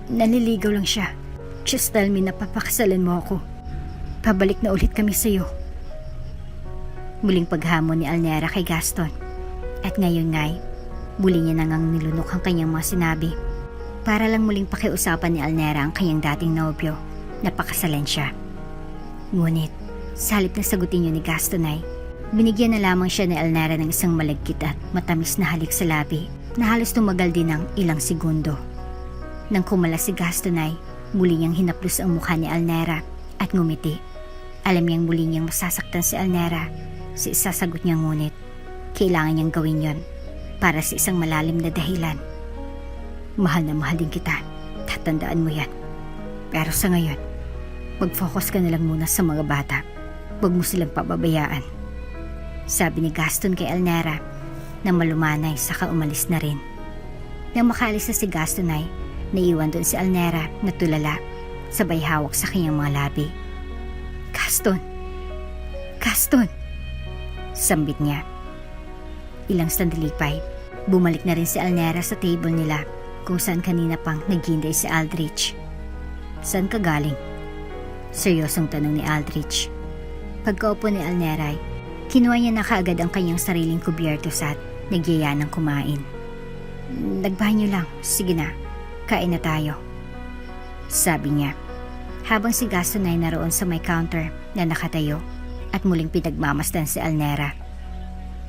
naliligaw lang siya. Just tell me na papakasalan mo ako. Pabalik na ulit kami sa'yo. Muling paghamon ni Elnera kay Gaston. At ngayon nga'y, muli niya nangang nilunok ang kanyang mga sinabi para lang muling pakiusapan ni Elnera ang kanyang dating nobyo na pakasalan siya. Ngunit, sa halip na sagutin niyo ni Gaston ay, binigyan na lamang siya ni Elnera ng isang malagkit at matamis na halik sa labi na halos tumagal din ng ilang segundo. Nang kumala si Gaston ay, muli niyang hinaplos ang mukha ni Elnera at ngumiti. Alam niyang muli niyang masasaktan si Elnera. Sasagot niya ngunit, kailangan niyang gawin yon para sa isang malalim na dahilan. Mahal na mahal din kita. Tatandaan mo yan. Pero sa ngayon, mag-focus ka na lang muna sa mga bata. Huwag mo silang pababayaan. Sabi ni Gaston kay Elnera na malumanay saka umalis na rin. Nang makaalis na si Gaston ay naiwan doon si Elnera na tulala, sabay hawak sa kanyang mga labi. Gaston! Gaston! Sambit niya. Ilang sandali pa'y bumalik na rin si Elnera sa table nila kung saan kanina pang naghihintay si Aldrich. Saan ka galing? Seryosong tanong ni Aldrich. Pagkaupo ni Elnera ay kinuha niya na kaagad ang kanyang sariling kubyertos at nagyaya ng kumain. Nagbanyo lang, sige na, kain na tayo, sabi niya. Habang si Gaston ay naroon sa may counter na nakatayo at muling pinagmamasdan si Elnera.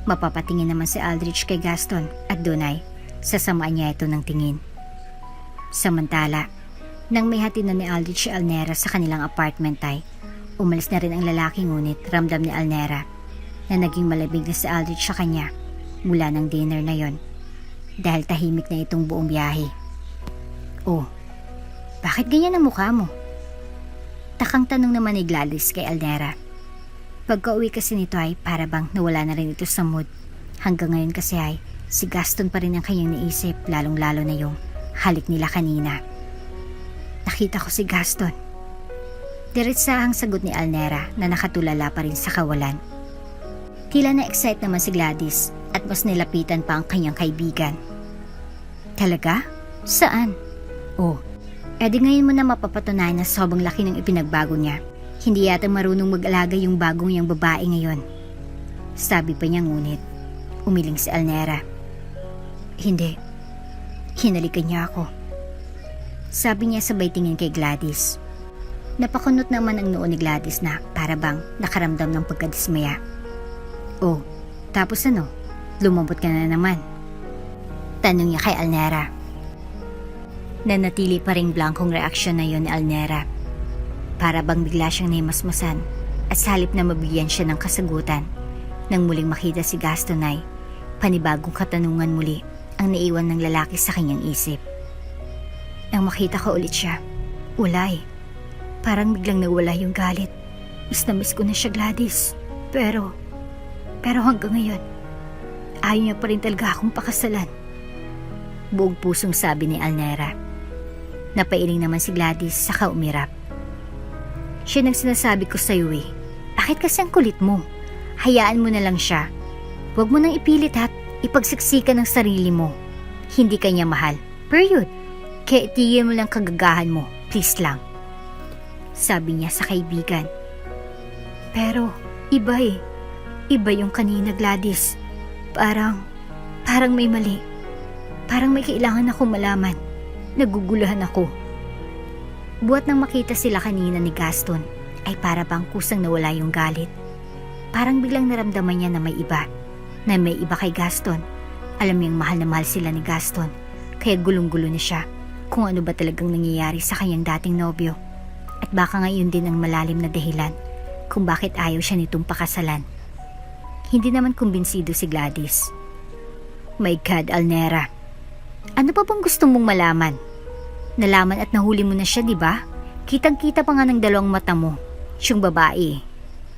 Mapapatingin naman si Aldrich kay Gaston at doon ay sasamaan niya ito ng tingin. Samantala, nang may hatid na ni Aldrich si Elnera sa kanilang apartment ay umalis na rin ang lalaki ngunit ramdam ni Elnera na naging malamig na si Aldrich sa kanya mula ng dinner na yon dahil tahimik na itong buong biyahe. Oh, bakit ganyan ang mukha mo? Takang tanong naman ni Gladys kay Elnera. Pagka-uwi kasi nito ay para bang nawala na rin ito sa mood. Hanggang ngayon kasi ay si Gaston pa rin ang kanyang naisip, lalong-lalo na yung halik nila kanina. Nakita ko si Gaston. Diretsahang sagot ni Elnera na nakatulala pa rin sa kawalan. Tila na-excite naman si Gladys at mas nilapitan pa ang kanyang kaibigan. Talaga? Saan? Oh, edi ngayon mo na mapapatunayan na sobrang laki ng ipinagbago niya. Hindi yata marunong mag-alaga yung bagong niyang babae ngayon. Sabi pa niya ngunit, umiling si Elnera. Hindi, hinalikan niya ako. Sabi niya sabay tingin kay Gladys. Napakunot naman ang noo ni Gladys na para bang nakaramdam ng pagkadismaya. Oh, tapos ano? Lumambot ka na naman? Tanong niya kay Elnera. Nanatili pa ring blankong reaksyon na yon ni Elnera. Para bang bigla siyang naimasmasan at sa halip na mabigyan siya ng kasagutan, nang muling makita si Gaston ay panibagong katanungan muli ang naiwan ng lalaki sa kanyang isip. Nang makita ko ulit siya, ulay. Parang biglang nawala yung galit. Miss na miss ko na siya, Gladys. Pero hanggang ngayon, ayaw niya pa rin talaga akong pakasalan. Buong pusong sabi ni Elnera. Napailing naman si Gladys saka umirap. Siya nang sinasabi ko sa'yo eh. Bakit kasi ang kulit mo? Hayaan mo na lang siya. Huwag mo nang ipilit at ipagsiksikan ng sarili mo. Hindi ka niya mahal. Period. Kaya itigil mo lang kagagahan mo. Please lang. Sabi niya sa kaibigan. Pero iba eh. Iba yung kanina, Gladys. Parang may mali. Parang may kailangan akong malaman. Naguguluhan ako. Buhat nang makita sila kanina ni Gaston, ay para bang kusang nawala yung galit. Parang biglang naramdaman niya na may iba kay Gaston. Alam niyang mahal na mahal sila ni Gaston, kaya gulong-gulo na siya kung ano ba talagang nangyayari sa kanyang dating nobyo. At baka ngayon din ang malalim na dahilan kung bakit ayaw siya nitong pakasalan. Hindi naman kumbinsido si Gladys. My God, Elnera. Ano pa bang gusto mong malaman? Nalaman at nahuli mo na siya, di ba? Kitang-kita pa nga ng dalawang mata mo. Siyang babae.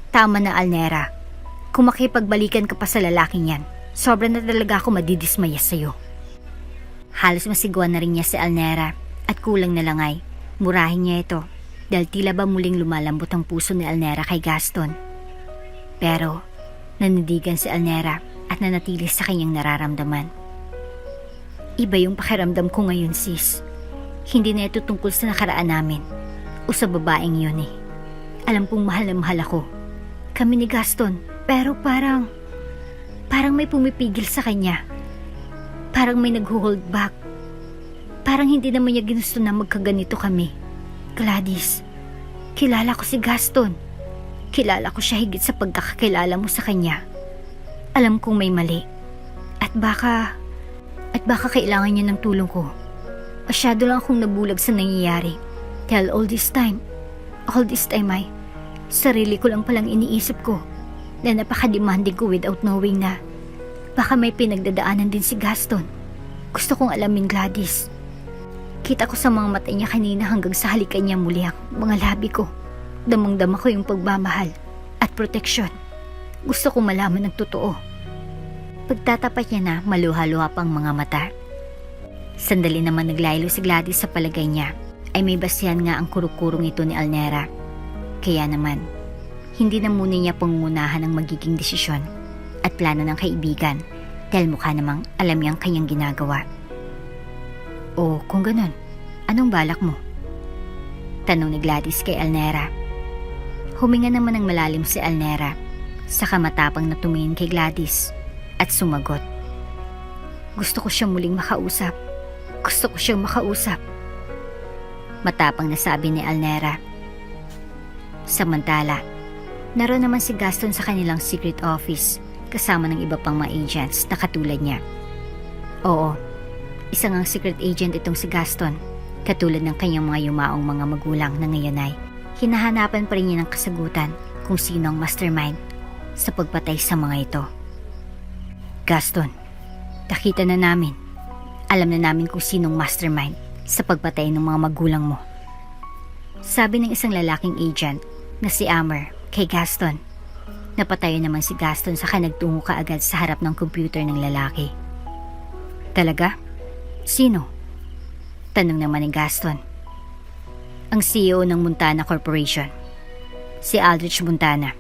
Tama na, Elnera. Kung makipagbalikan ka pa sa lalaking yan, Sobra na talaga ako madidismaya sa'yo. Halos masiguan na rin niya si Alnera at kulang na lang ay murahin niya ito dahil tila ba muling lumalambot ang puso ni Alnera kay Gaston. Pero nanindigan si Alnera at nanatili sa kanyang nararamdaman. Iba yung pakiramdam ko ngayon, sis. Hindi na ito tungkol sa nakaraan namin o sa babaeng yun eh. Alam kong mahal na mahal ako. Kami ni Gaston, pero parang may pumipigil sa kanya. Parang may nag-hold back. Parang hindi naman niya ginusto na magkaganito kami. Gladys, kilala ko si Gaston. Kilala ko siya higit sa pagkakakilala mo sa kanya. Alam kong may mali. At baka kailangan niya ng tulong ko. Masyado lang akong nabulag sa nangyayari. Dahil all this time ay sarili ko lang palang iniisip ko na napaka-demanding ko without knowing na baka may pinagdadaanan din si Gaston. Gusto kong alamin, Gladys. Kita ko sa mga mata niya kanina hanggang sa halikan niya muli ang mga labi ko. Damang-dama ko yung pagmamahal at proteksyon. Gusto kong malaman ng totoo. Pagtatapat niya na, maluha-luha pang mga mata. Sandali naman naglaylo si Gladys sa palagay niya ay may basihan nga ang kurukurong ito ni Alnera. Kaya naman, hindi na muna niya pangunahan ang magiging desisyon at plano ng kaibigan dahil mukha namang alam niyang kanyang ginagawa. O kung ganun, anong balak mo? Tanong ni Gladys kay Alnera. Huminga naman ng malalim si Alnera, saka matapang na tumingin kay Gladys at sumagot. Gusto ko siyang muling makausap. Gusto ko siyang makausap. Matapang na sabi ni Alnera. Samantala, naroon naman si Gaston sa kanilang secret office kasama ng iba pang mga agents na katulad niya. Oo, isang ang secret agent itong si Gaston, katulad ng kanyang mga yumaong mga magulang na ngayon ay hinahanapan pa rin niya ng kasagutan kung sino ang mastermind sa pagpatay sa mga ito. Gaston, nakita na namin. Alam na namin kung sinong mastermind sa pagpatay ng mga magulang mo. Sabi ng isang lalaking agent na si Amer kay Gaston. Napatayo naman si Gaston saka nagtungo kaagad sa harap ng computer ng lalaki. Talaga? Sino? Tanong naman ni Gaston. Ang CEO ng Montana Corporation, si Aldrich Montana.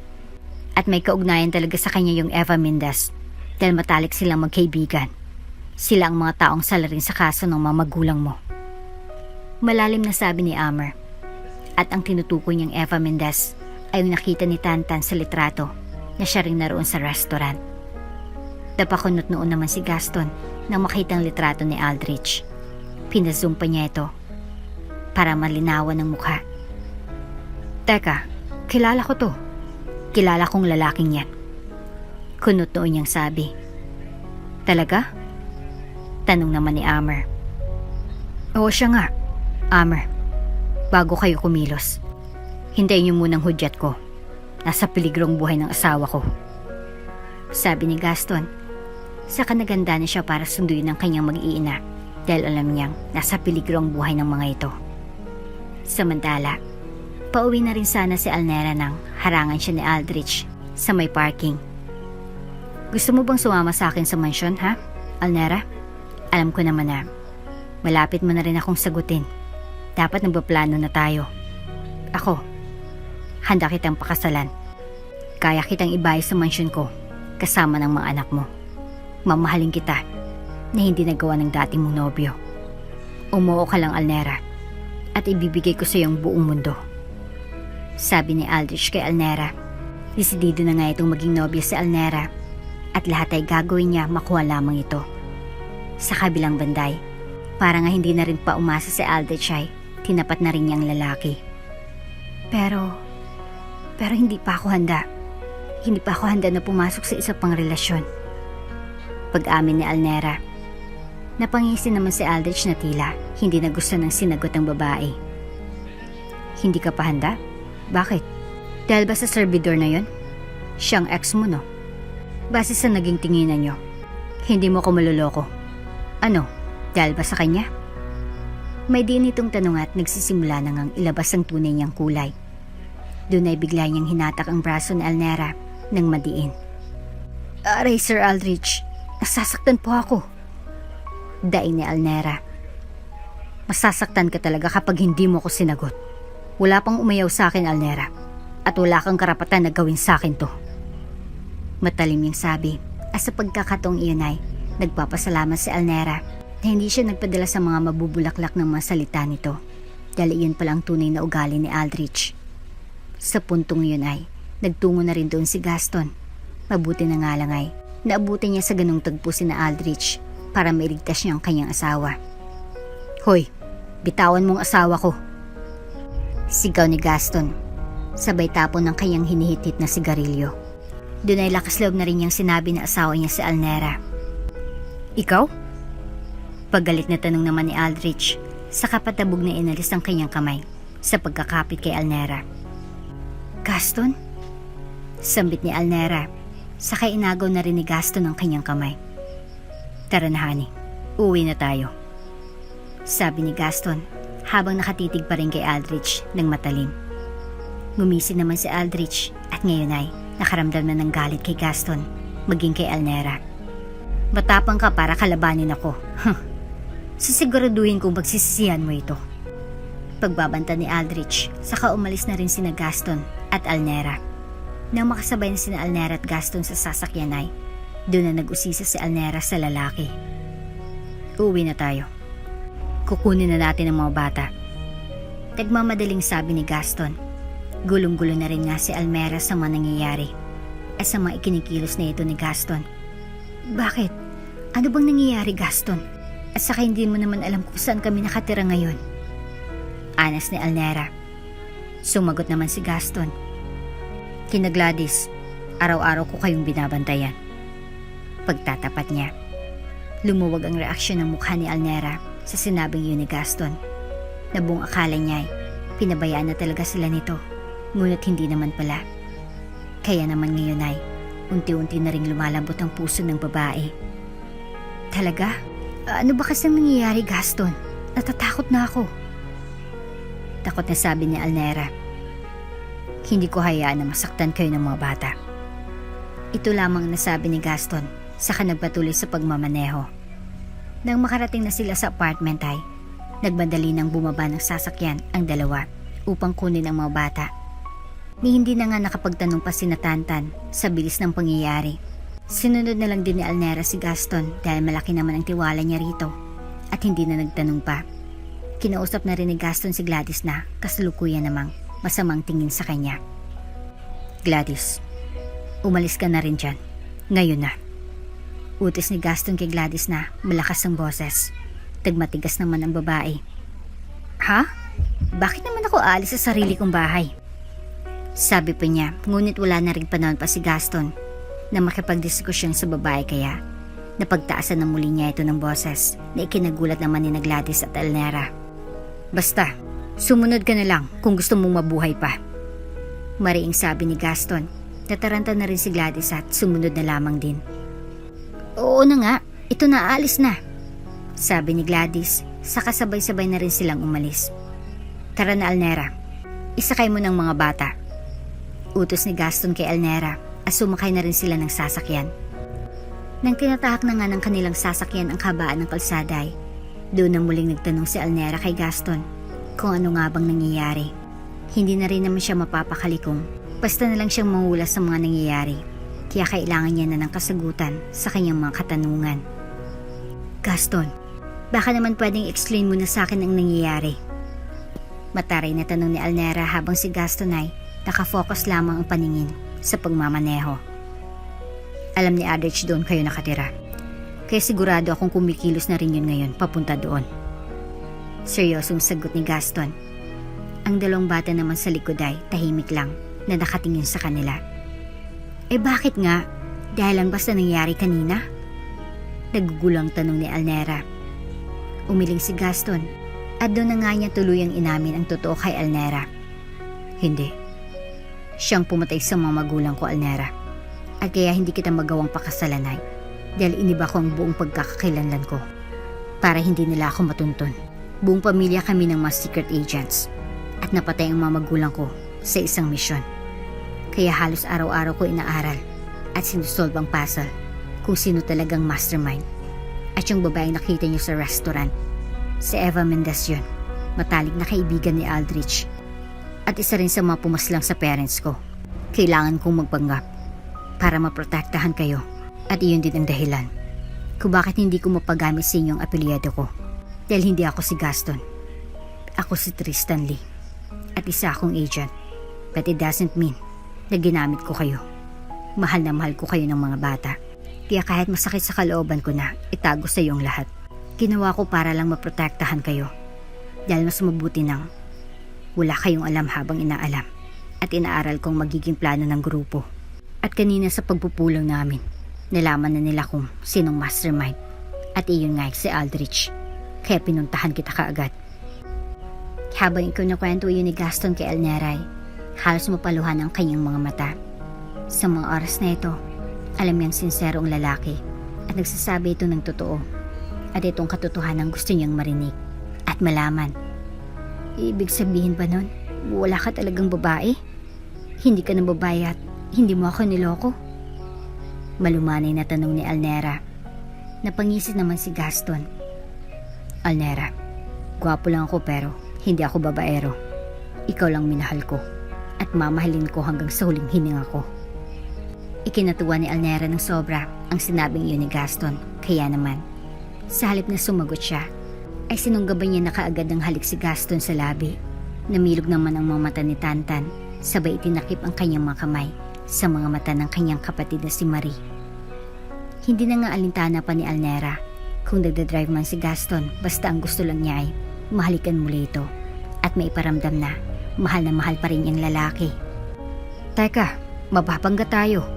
At may kaugnayan talaga sa kanya yung Eva Mendez dahil matalik silang magkaibigan. Sila ang mga taong salarin sa kaso ng mga magulang mo. Malalim na sabi ni Amer. At ang tinutukoy niyang Eva Mendez ay nakita ni Tantan sa litrato na siya ring naroon sa restaurant. Napakunot noon naman si Gaston nang makita ang litrato ni Aldrich. Pinazoom pa niya ito para malinawan ang mukha. Teka, kilala ko to. Kilala kong lalaking yan. Kunot noon niyang sabi. Talaga? Tanong naman ni Amer. Oo siya nga, Amer. Bago kayo kumilos, hintayin niyo munang hudyat ko. Nasa peligrong buhay ng asawa ko. Sabi ni Gaston. Saka naganda na siya para sunduin ang kanyang mag-iina dahil alam niyang nasa peligro ang buhay ng mga ito. Samantala, pauwi na rin sana si Alnera nang harangan siya ni Aldrich sa may parking. Gusto mo bang sumama sa akin sa mansyon, ha, Alnera? Alam ko naman na malapit mo na rin akong sagutin. Dapat nagpaplano na tayo. Ako, handa kitang pakasalan. Kaya kitang ibayad sa mansyon ko kasama ng mga anak mo. Mamahalin kita na hindi nagawa ng dati mong nobyo. Umuo ka lang, Alnera, at ibibigay ko sa iyo ang buong mundo. Sabi ni Aldrich kay Alnera. Desidido na nga itong maging nobyo si Alnera at lahat ay gagawin niya makuha lamang ito. Sa kabilang banday, para nga hindi na rin pa umasa si Aldrich ay tinapat na rin niyang lalaki. Pero hindi pa ako handa. Hindi pa ako handa na pumasok sa isa pang relasyon. Pag-amin ni Alnera. Napangisi naman si Aldrich na tila hindi na gusto ng sinagot ng babae. Hindi ka pa handa? Bakit? Dahil ba sa servidor na yon? Siyang ex mo, no? Base sa naging tinginan nyo, hindi mo ko maluloko. Ano? Dahil ba sa kanya? May din itong tanong at nagsisimula na ngang ilabas ang tunay niyang kulay. Doon ay bigla niyang hinatak ang braso ni Alnera nang madiin. Aray, Sir Aldrich. Nasasaktan po ako. Daing ni Alnera. Masasaktan ka talaga kapag hindi mo ko sinagot. Wala pang umayaw sa akin, Alnera. At wala kang karapatan na gawin sa akin to. Matalim yung sabi. At sa pagkakataong iyon ay nagpapasalamat si Alnera na hindi siya nagpadala sa mga mabubulaklak ng mga salita nito. Dahil iyon palang tunay na ugali ni Aldrich. Sa puntong iyon ay nagtungo na rin doon si Gaston. Mabuti na nga lang ay naabuti niya sa ganung tagpo si na Aldrich para mailigtas niya ang kanyang asawa. Hoy, bitawan mong asawa ko. Sigaw ni Gaston, sabay tapon ng kanyang hinihitit na sigarilyo. Doon ay lakas loob na rin niyang sinabi na asawa niya si Alnera. Ikaw? Paggalit na tanong naman ni Aldrich, saka patabog na inalis ang kanyang kamay sa pagkakapit kay Alnera. Gaston? Sambit ni Alnera, saka inagaw na rin ni Gaston ang kanyang kamay. Tara na, honey, uwi na tayo. Sabi ni Gaston habang nakatitig pa rin kay Aldrich ng matalim. Gumising naman si Aldrich at ngayon ay nakaramdam na ng galit kay Gaston maging kay Alnera. Matapang ka para kalabanin ako. Sisiguraduhin kong magsisisihan mo ito. Pagbabanta ni Aldrich, saka umalis na rin sina Gaston at Alnera. Nang makasabay na sina Alnera at Gaston sa sasakyan ay doon na nag-usisa si Alnera sa lalaki. Uwi na tayo. Kukunin na natin ang mga bata. Nagmamadaling sabi ni Gaston. Gulong-gulo na rin nga si Alnera sa mga nangyayari at sa mga ikinikilos na ito ni Gaston. Bakit? Ano bang nangyayari, Gaston? At saka hindi mo naman alam kung saan kami nakatira ngayon. Anas ni Alnera. Sumagot naman si Gaston. Kina Gladys, araw-araw ko kayong binabantayan. Pagtatapat niya. Lumuwag ang reaksyon ng mukha ni Alnera sa sinabing yun ni Gaston. Na buong akala niya ay pinabayaan na talaga sila nito, ngunit hindi naman pala. Kaya naman ngayon ay unti-unti na ring lumalambot ang puso ng babae. Talaga? Ano ba kasing nangyayari, Gaston? Natatakot na ako. Takot na sabi ni Alnera. Hindi ko hayaan na masaktan kayo ng mga bata. Ito lamang nasabi ni Gaston, saka nagpatuloy sa pagmamaneho. Nang makarating na sila sa apartment ay nagbandali nang bumaba ng sasakyan ang dalawa upang kunin ang mga bata. Ni hindi na nga nakapagtanong pa si Tantan sa bilis ng pangyayari. Sinunod na lang din ni Alnera si Gaston dahil malaki naman ang tiwala niya rito at hindi na nagtanong pa. Kinausap na rin ni Gaston si Gladys na kasalukuyan namang masamang tingin sa kanya. Gladys, umalis ka na rin dyan. Ngayon na. Utos ni Gaston kay Gladys na malakas ang boses. Tagmatigas naman ang babae. Ha? Bakit naman ako aalis sa sarili kong bahay? Sabi pa niya, ngunit wala na rin panahon pa si Gaston na makipagdiskusyon sa babae kaya napagtaasan na muli niya ito ng boses na ikinagulat naman ni Gladys at Alnera. Basta, sumunod ka na lang kung gusto mong mabuhay pa. Mariing sabi ni Gaston. Nataranta na rin si Gladys at sumunod na lamang din. Oo na nga, ito na aalis na. Sabi ni Gladys, saka sabay-sabay na rin silang umalis. Tara na, Alnera, isakay mo ng mga bata. Utos ni Gaston kay Alnera at sumakay na rin sila ng sasakyan. Nang tinatahak na nga ng kanilang sasakyan ang kabaan ng kalsada ay doon na muling nagtanong si Alnera kay Gaston kung ano nga bang nangyayari. Hindi na rin naman siya mapapakali kung basta na lang siyang mangulas sa mga nangyayari. Kaya kailangan niya na ng kasagutan sa kanyang mga katanungan. Gaston, baka naman pwedeng explain mo na sa akin ang nangyayari. Mataray na tanong ni Alnera habang si Gaston ay nakafocus lamang ang paningin sa pagmamaneho. Alam ni Aldrich doon kayo nakatira. Kaya sigurado akong kumikilos na rin yun ngayon papunta doon. Seryosong sagot ni Gaston. Ang dalawang bata naman sa likod ay tahimik lang na nakatingin sa kanila. Eh bakit nga? Dahil lang basta nangyari kanina? Nagugulang tanong ni Alnera. Umiling si Gaston at doon na nga niya tuluyang inamin ang totoo kay Alnera. Hindi. Siyang pumatay sa mga magulang ko, Alnera. At kaya hindi kita magawang pakasalanay dahil iniba ko ang buong pagkakakilanlan ko para hindi nila ako matuntun. Buong pamilya kami ng mga secret agents at napatay ang mga magulang ko sa isang misyon. Kaya halos araw-araw ko inaaral at sinusolve ang puzzle kung sino talagang mastermind. At yung babaeng nakita niyo sa restaurant, si Eva Mendez yun. Matalik na kaibigan ni Aldrich. At isa rin sa mga pumaslang sa parents ko. Kailangan kong magpanggap para maprotektahan kayo. At iyon din ang dahilan kung bakit hindi ko mapagamit sa inyong apelyido ko. Dahil hindi ako si Gaston. Ako si Tristan Lee. At isa akong agent. But it doesn't mean na ginamit ko kayo. Mahal na mahal ko kayo ng mga bata. Kaya kahit masakit sa kalooban ko na itago sa iyong lahat, ginawa ko para lang maprotektahan kayo. Dahil mas mabuti nang wala kayong alam habang inaalam at inaaral kong magiging plano ng grupo. At kanina sa pagpupulong namin, nalaman na nila kung sinong mastermind. At iyon nga si Aldrich. Kaya pinuntahan kita kaagad. Habang ikaw nakwento yun ni Gaston kay Elnera, halos mapaluhan ang kanyang mga mata. Sa mga oras na ito, alam niyang sinserong lalaki at nagsasabi ito ng totoo. At itong katotohanan gusto niyang marinig at malaman. Ibig sabihin ba nun, wala ka talagang babae? Hindi ka ng babae at hindi mo ako niloko? Malumanay na tanong ni Elnera. Napangisip naman si Gaston. Elnera, gwapo lang ako pero hindi ako babaero. Ikaw lang minahal ko at mamahalin ko hanggang sa huling hininga ko. Ikinatuwa ni Elnera ng sobra ang sinabing iyon ni Gaston. Kaya naman, sa halip na sumagot siya, ay sinunggaban niya na kaagad ng halik si Gaston sa labi. Namilog naman ang mga mata ni Tantan, sabay itinakip ang kanyang mga kamay sa mga mata ng kanyang kapatid na si Marie. Hindi na nga alintana pa ni Elnera kung nagdadrive man si Gaston, basta ang gusto lang niya ay mahalikan muli ito at maiparamdam na mahal pa rin niyang lalaki. Teka, mababangga tayo,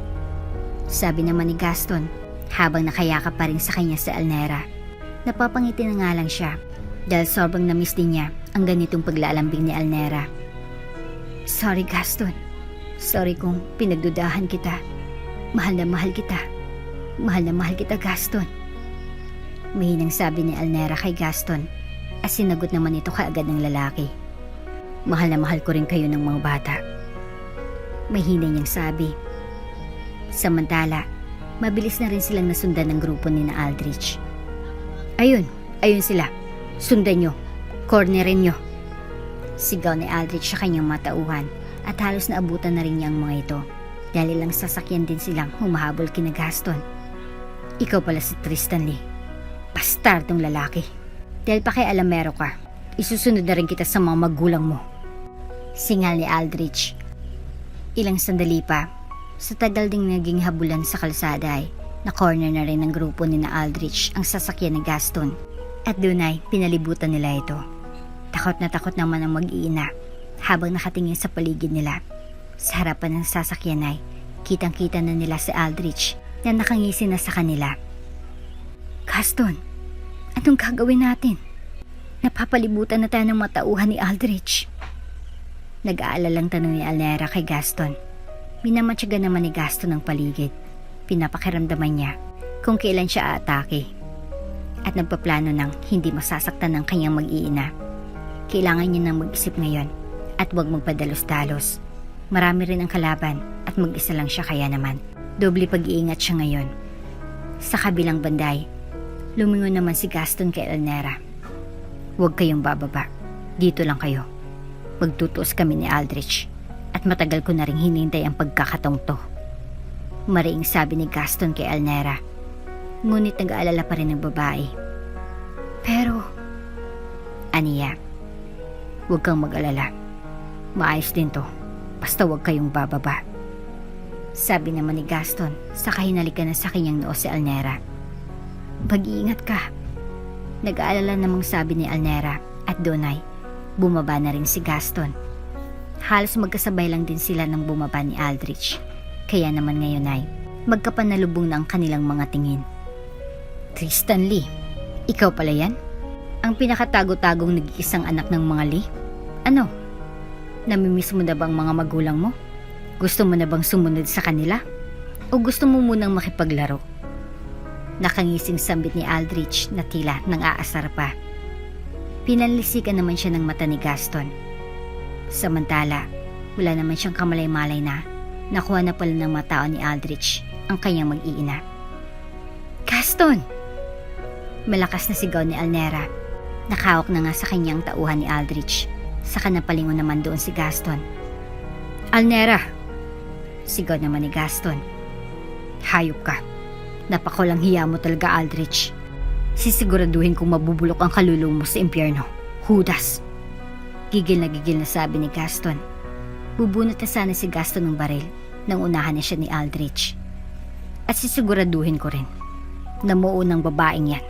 sabi naman ni Gaston habang nakayakap pa rin sa kanya sa Elnera. Napapangiti na nga lang siya dahil sobrang namiss din niya ang ganitong paglalambing ni Elnera. Sorry Gaston, sorry kung pinagdudahan kita. Mahal na mahal kita. Mahal na mahal kita Gaston. Mahinang sabi ni Elnera kay Gaston at sinagot naman ito kaagad ng lalaki. Mahal na mahal ko rin kayo ng mga bata. Mahina niyang sabi. Samantala, mabilis na rin silang nasundan ng grupo ni na Aldrich. Ayun sila. Sundan nyo. Cornerin nyo. Sigaw ni Aldrich sa kanyang matauhan at halos naabutan na rin niya ang mga ito dahil ilang sasakyan din silang humahabol kina Gaston. Ikaw pala si Tristan Lee. Bastardong lalaki. Dahil pakialamero ka, isusunod na rin kita sa mga magulang mo. Singal ni Aldrich. Ilang sandali pa, sa tagal ding naging habulan sa kalsada ay na-corner na rin ng grupo ni na Aldrich ang sasakyan ni Gaston at doon ay pinalibutan nila ito. Takot na takot naman ang mag-iina habang nakatingin sa paligid nila. Sa harapan ng sasakyan ay kitang-kita na nila si Aldrich na nakangisi na sa kanila. Gaston, anong gagawin natin? Napapalibutan na tayo ng matauhan ni Aldrich. Nag-aalalang tanong ni Elnera kay Gaston. Minamatyaga naman ni Gaston ang paligid. Pinapakiramdaman niya kung kailan siya aatake. At nagpaplano ng hindi masasaktan ng kanyang mag-iina. Kailangan niya nang mag-isip ngayon at huwag magpadalos-dalos. Marami rin ang kalaban at mag-isa lang siya kaya naman. Doble pag-iingat siya ngayon. Sa kabilang banday, lumingon naman si Gaston kay Elnera. Huwag kayong bababa. Dito lang kayo. Magtutuos kami ni Aldrich at matagal ko na rin hinintay ang pagkakataong to. Mariing sabi ni Gaston kay Elnera. Ngunit nag-aalala pa rin ng babae. Pero, aniya, huwag kang mag-alala. Maayos din to. Basta huwag kayong bababa. Sabi naman ni Gaston sa kahinalikan na sa kanyang noo si Elnera. Mag-iingat ka. Nag-aalala namang sabi ni Elnera at doon ay bumaba na rin si Gaston. Halos magkasabay lang din sila nang bumaba ni Aldrich. Kaya naman ngayon ay magkapanalubong na ang kanilang mga tingin. Tristan Lee, ikaw pala yan? Ang pinakatago-tagong nag-iisang anak ng mga Lee? Ano? Namimiss mo na bang mga magulang mo? Gusto mo na bang sumunod sa kanila? O gusto mo munang makipaglaro? Nakangising sambit ni Aldrich na tila nang aasar pa. Pinanlisikan naman siya ng mata ni Gaston. Samantala, wala naman siyang kamalay-malay na nakuha na pala ng mga tao ni Aldrich ang kanyang mag-iina. Gaston! Malakas na sigaw ni Alnera. Nakahawak na nga sa kanyang tauhan ni Aldrich. Saka napalingon naman doon si Gaston. Alnera! Sigaw naman ni Gaston. Hayop ka. Napakulang hiya mo talaga, Aldrich. Sisiguraduhin kong mabubulok ang kaluluwa mo sa impyerno. Judas! Gigil na sabi ni Gaston. Bubunot na sana si Gaston ng baril nang unahan na siya ni Aldrich. At sisiguraduhin ko rin na mauunang babaeng yan.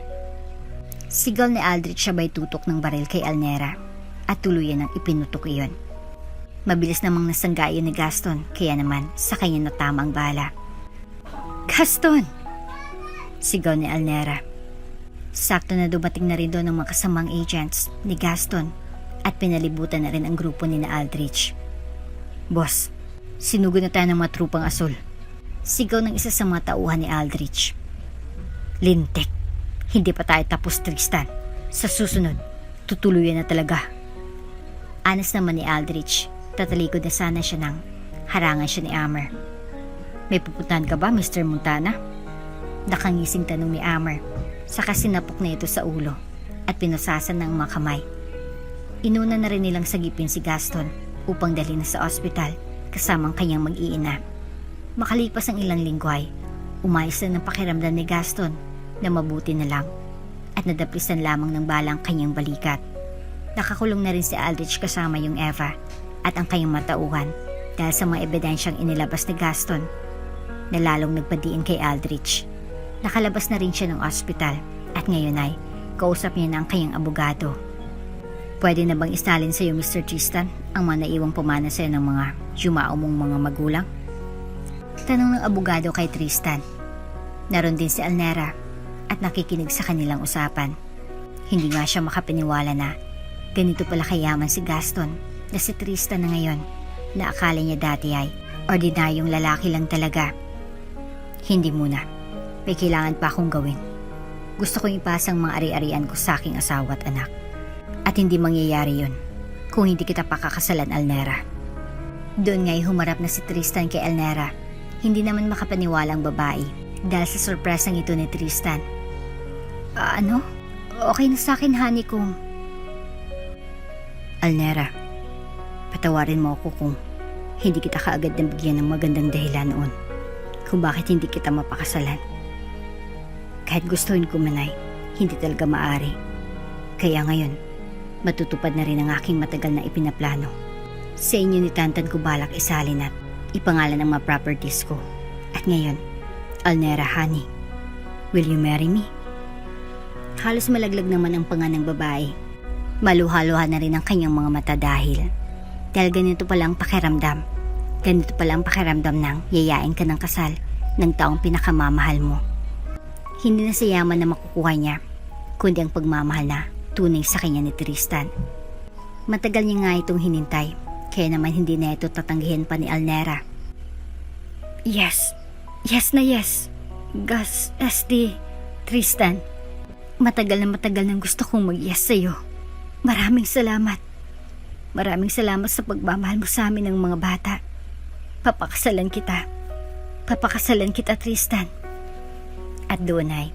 Sigaw ni Aldrich sabay tutok ng baril kay Alnera at tuluyan ang ipinutok iyon. Mabilis namang nasangga iyon ni Gaston kaya naman sa kanya natama ang bala. Gaston! Sigaw ni Alnera. Sakto na dumating na rin doon ang mga kasamang agents ni Gaston at pinalibutan na rin ang grupo ni na Aldrich. Boss, sinugod na tayo ng mga trupang asul. Sigaw ng isa sa mga tauhan ni Aldrich. Lintik, hindi pa tayo tapos, Tristan. Sa susunod, tutuluyan na talaga. Anas naman ni Aldrich, tatalikod na sana siya nang harangan siya ni Amber. May pupuntahan ka ba, Mr. Montana? Nakangising tanong ni Amber, saka sinapok na ito sa ulo at pinusasan ng mga kamay. Inuna na rin nilang sagipin si Gaston upang dalhin na sa ospital kasamang kanyang mag-iina. Makalipas ang ilang linggo ay umayos na ng pakiramdam ni Gaston na mabuti na lang at nadaplisan lamang ng balang kanyang balikat. Nakakulong na rin si Aldrich kasama yung Eva at ang kanyang matauhan dahil sa mga ebidensyang inilabas ni Gaston na lalong nagpadiin kay Aldrich. Nakalabas na rin siya ng ospital at ngayon ay kausap niya na ang kanyang abogado. Pwede na bang istalin sa iyo, Mr. Tristan, ang mga naiwang pumana sa iyo ng mga yumao mong mga magulang? Tanong ng abogado kay Tristan. Naroon din si Alnera at nakikinig sa kanilang usapan. Hindi nga siya makapaniwala na ganito pala kayaman si Gaston na si Tristan na ngayon na akala niya dati ay ordinaryong lalaki lang talaga. Hindi muna. May kailangan pa akong gawin. Gusto kong ipasa ang mga ari-arian ko sa aking asawa at anak. At hindi mangyayari yun kung hindi kita pakakasalan, Alnera. Doon nga'y humarap na si Tristan kay Alnera. Hindi naman makapaniwala ang babae dahil sa sorpresang ito ni Tristan. Ano? Okay na sa akin, honey, kung... Alnera, patawarin mo ako kung hindi kita kaagad nabigyan ng magandang dahilan noon kung bakit hindi kita mapakasalan. Kahit gustuhin ko man ay hindi talaga maaari. Kaya ngayon, matutupad na rin ang aking matagal na ipinaplano. Sa inyo ni Tantan ko balak isalin at ipangalan ang mga properties ko. At ngayon, Alnera, honey, will you marry me? Halos malaglag naman ang panga ng babae. Maluha-luha na rin ang kanyang mga mata dahil ganito pala ang pakiramdam. Ganito pala ang pakiramdam ng yayain ka ng kasal ng taong pinakamamahal mo. Hindi na sa yaman na makukuha niya, kundi ang pagmamahal na tunay sa kanya ni Tristan. Matagal niya nga itong hinintay, kaya naman hindi na ito tatanggihin pa ni Alnera. Yes. Yes na yes. Gus, SD, Tristan. Matagal nang gusto kong mag-yes sa'yo. Maraming salamat. Maraming salamat sa pagmamahal mo sa amin ng mga bata. Papakasalan kita. Papakasalan kita, Tristan. At doon ay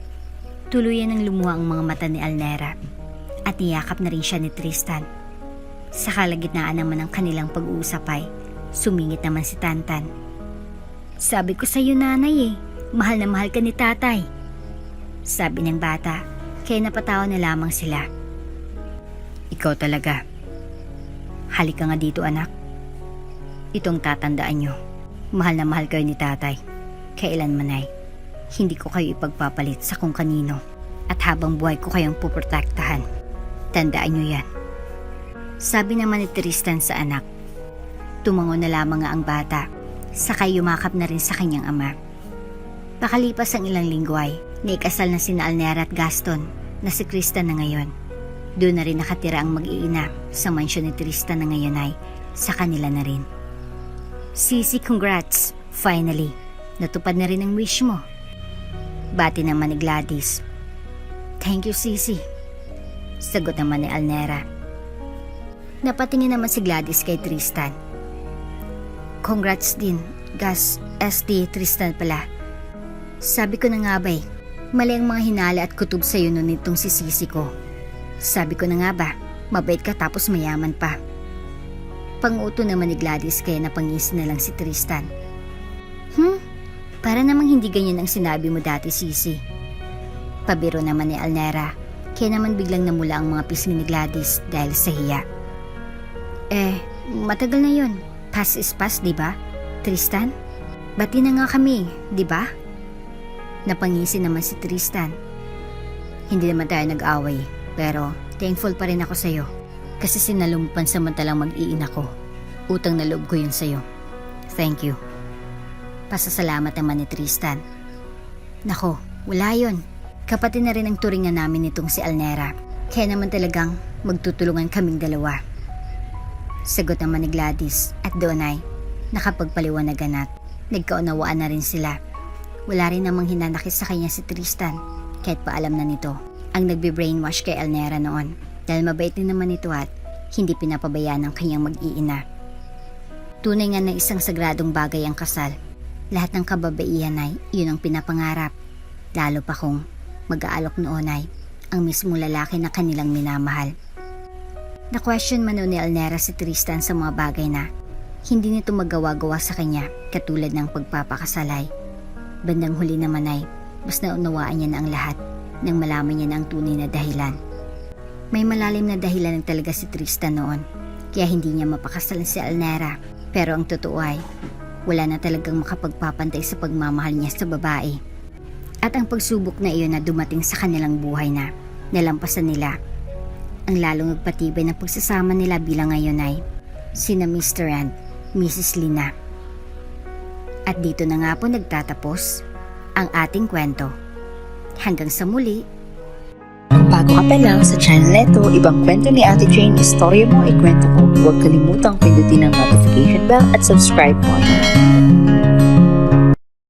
tuluyan ng lumuha ang mga mata ni Alnera at niyakap na rin siya ni Tristan. Sa kalagitnaan naman ng kanilang pag-uusap ay sumingit naman si Tantan. Sabi ko sa iyo, nanay, mahal na mahal ka ni tatay. Sabi ng bata, kaya napatawa na lamang sila. Ikaw talaga. Halika nga dito, anak. Itong tatandaan nyo, mahal na mahal kayo ni tatay. Kailanman ay hindi ko kayo ipagpapalit sa kung kanino at habang buhay ko kayong puprotektahan. Tandaan nyo yan. Sabi naman ni Tristan sa anak. Tumango na lamang nga ang bata, sakay yumakap na rin sa kanyang ama. Pakalipas ang ilang linggo ay naikasal na sina Alnera at Gaston na si Tristan na ngayon. Doon na rin nakatira ang mag-iina sa mansyon ni Tristan na ngayon ay sa kanila na rin. Sisi, congrats! Finally, natupad na rin ang wish mo. Bati naman ni Gladys. Thank you, Sisi. Sagot naman ni Alnera. Napatingin naman si Gladys kay Tristan. Congrats din, Gus, SD, Tristan pala. Sabi ko na nga ba Mali ang mga hinala at kutob sa'yo nun nitong si Sisi ko. Sabi ko na nga ba, mabait ka tapos mayaman pa. Panguto naman ni Gladys kaya napangisi na lang si Tristan. Para namang hindi ganyan ang sinabi mo dati, Sisi. Pabiro naman ni Alnera, kaya naman biglang namula ang mga pisngi ni Gladys dahil sa hiya. Matagal na yun. Past is past, di ba? Tristan? Bati na nga kami, di ba? Napangisi naman si Tristan. Hindi naman tayo nag-away, pero thankful pa rin ako sa'yo. Kasi sinalong pansamantalang mag-iina ko. Utang na loob ko yun sa'yo. Thank you. Pasasalamat naman ni Tristan. Nako, wala yun. Kapatid na rin ang turingan namin nitong si Alnera. Kaya naman talagang magtutulungan kaming dalawa. Sagot naman ni Gladys at doon ay nakapagpaliwanagan at nagkaunawaan na rin sila. Wala rin namang hinanakit sa kanya si Tristan kahit paalam na nito ang nagbe-brainwash kay Alnera noon dahil mabait din naman ito at hindi pinapabayaan ng kanyang mag-iina. Tunay nga na isang sagradong bagay ang kasal. Lahat ng kababaihan ay yun ang pinapangarap. Lalo pa kung mag-aalok noon ay ang mismo lalaki na kanilang minamahal. Na-question man noon ni Alnera si Tristan sa mga bagay na hindi nito magawa-gawa sa kanya katulad ng pagpapakasalay. Bandang huli naman ay mas naunawaan niya na ang lahat nang malaman niya na ang tunay na dahilan. May malalim na dahilan ng talaga si Tristan noon kaya hindi niya mapakasalan si Alnera. Pero ang totoo ay wala na talagang makapagpapantay sa pagmamahal niya sa babae. At ang pagsubok na iyon na dumating sa kanilang buhay na nalampasan nila. Ang lalong nagpatibay ng pagsasama nila bilang ngayon ay sina Mr. and Mrs. Lina. At dito na nga po nagtatapos ang ating kwento. Hanggang sa muli. Kung bago ka pa lang sa channel neto, ibang kwento ni Ate Jane, istorya mo, ikwento ko. Huwag kalimutang pindutin ang notification bell at subscribe button.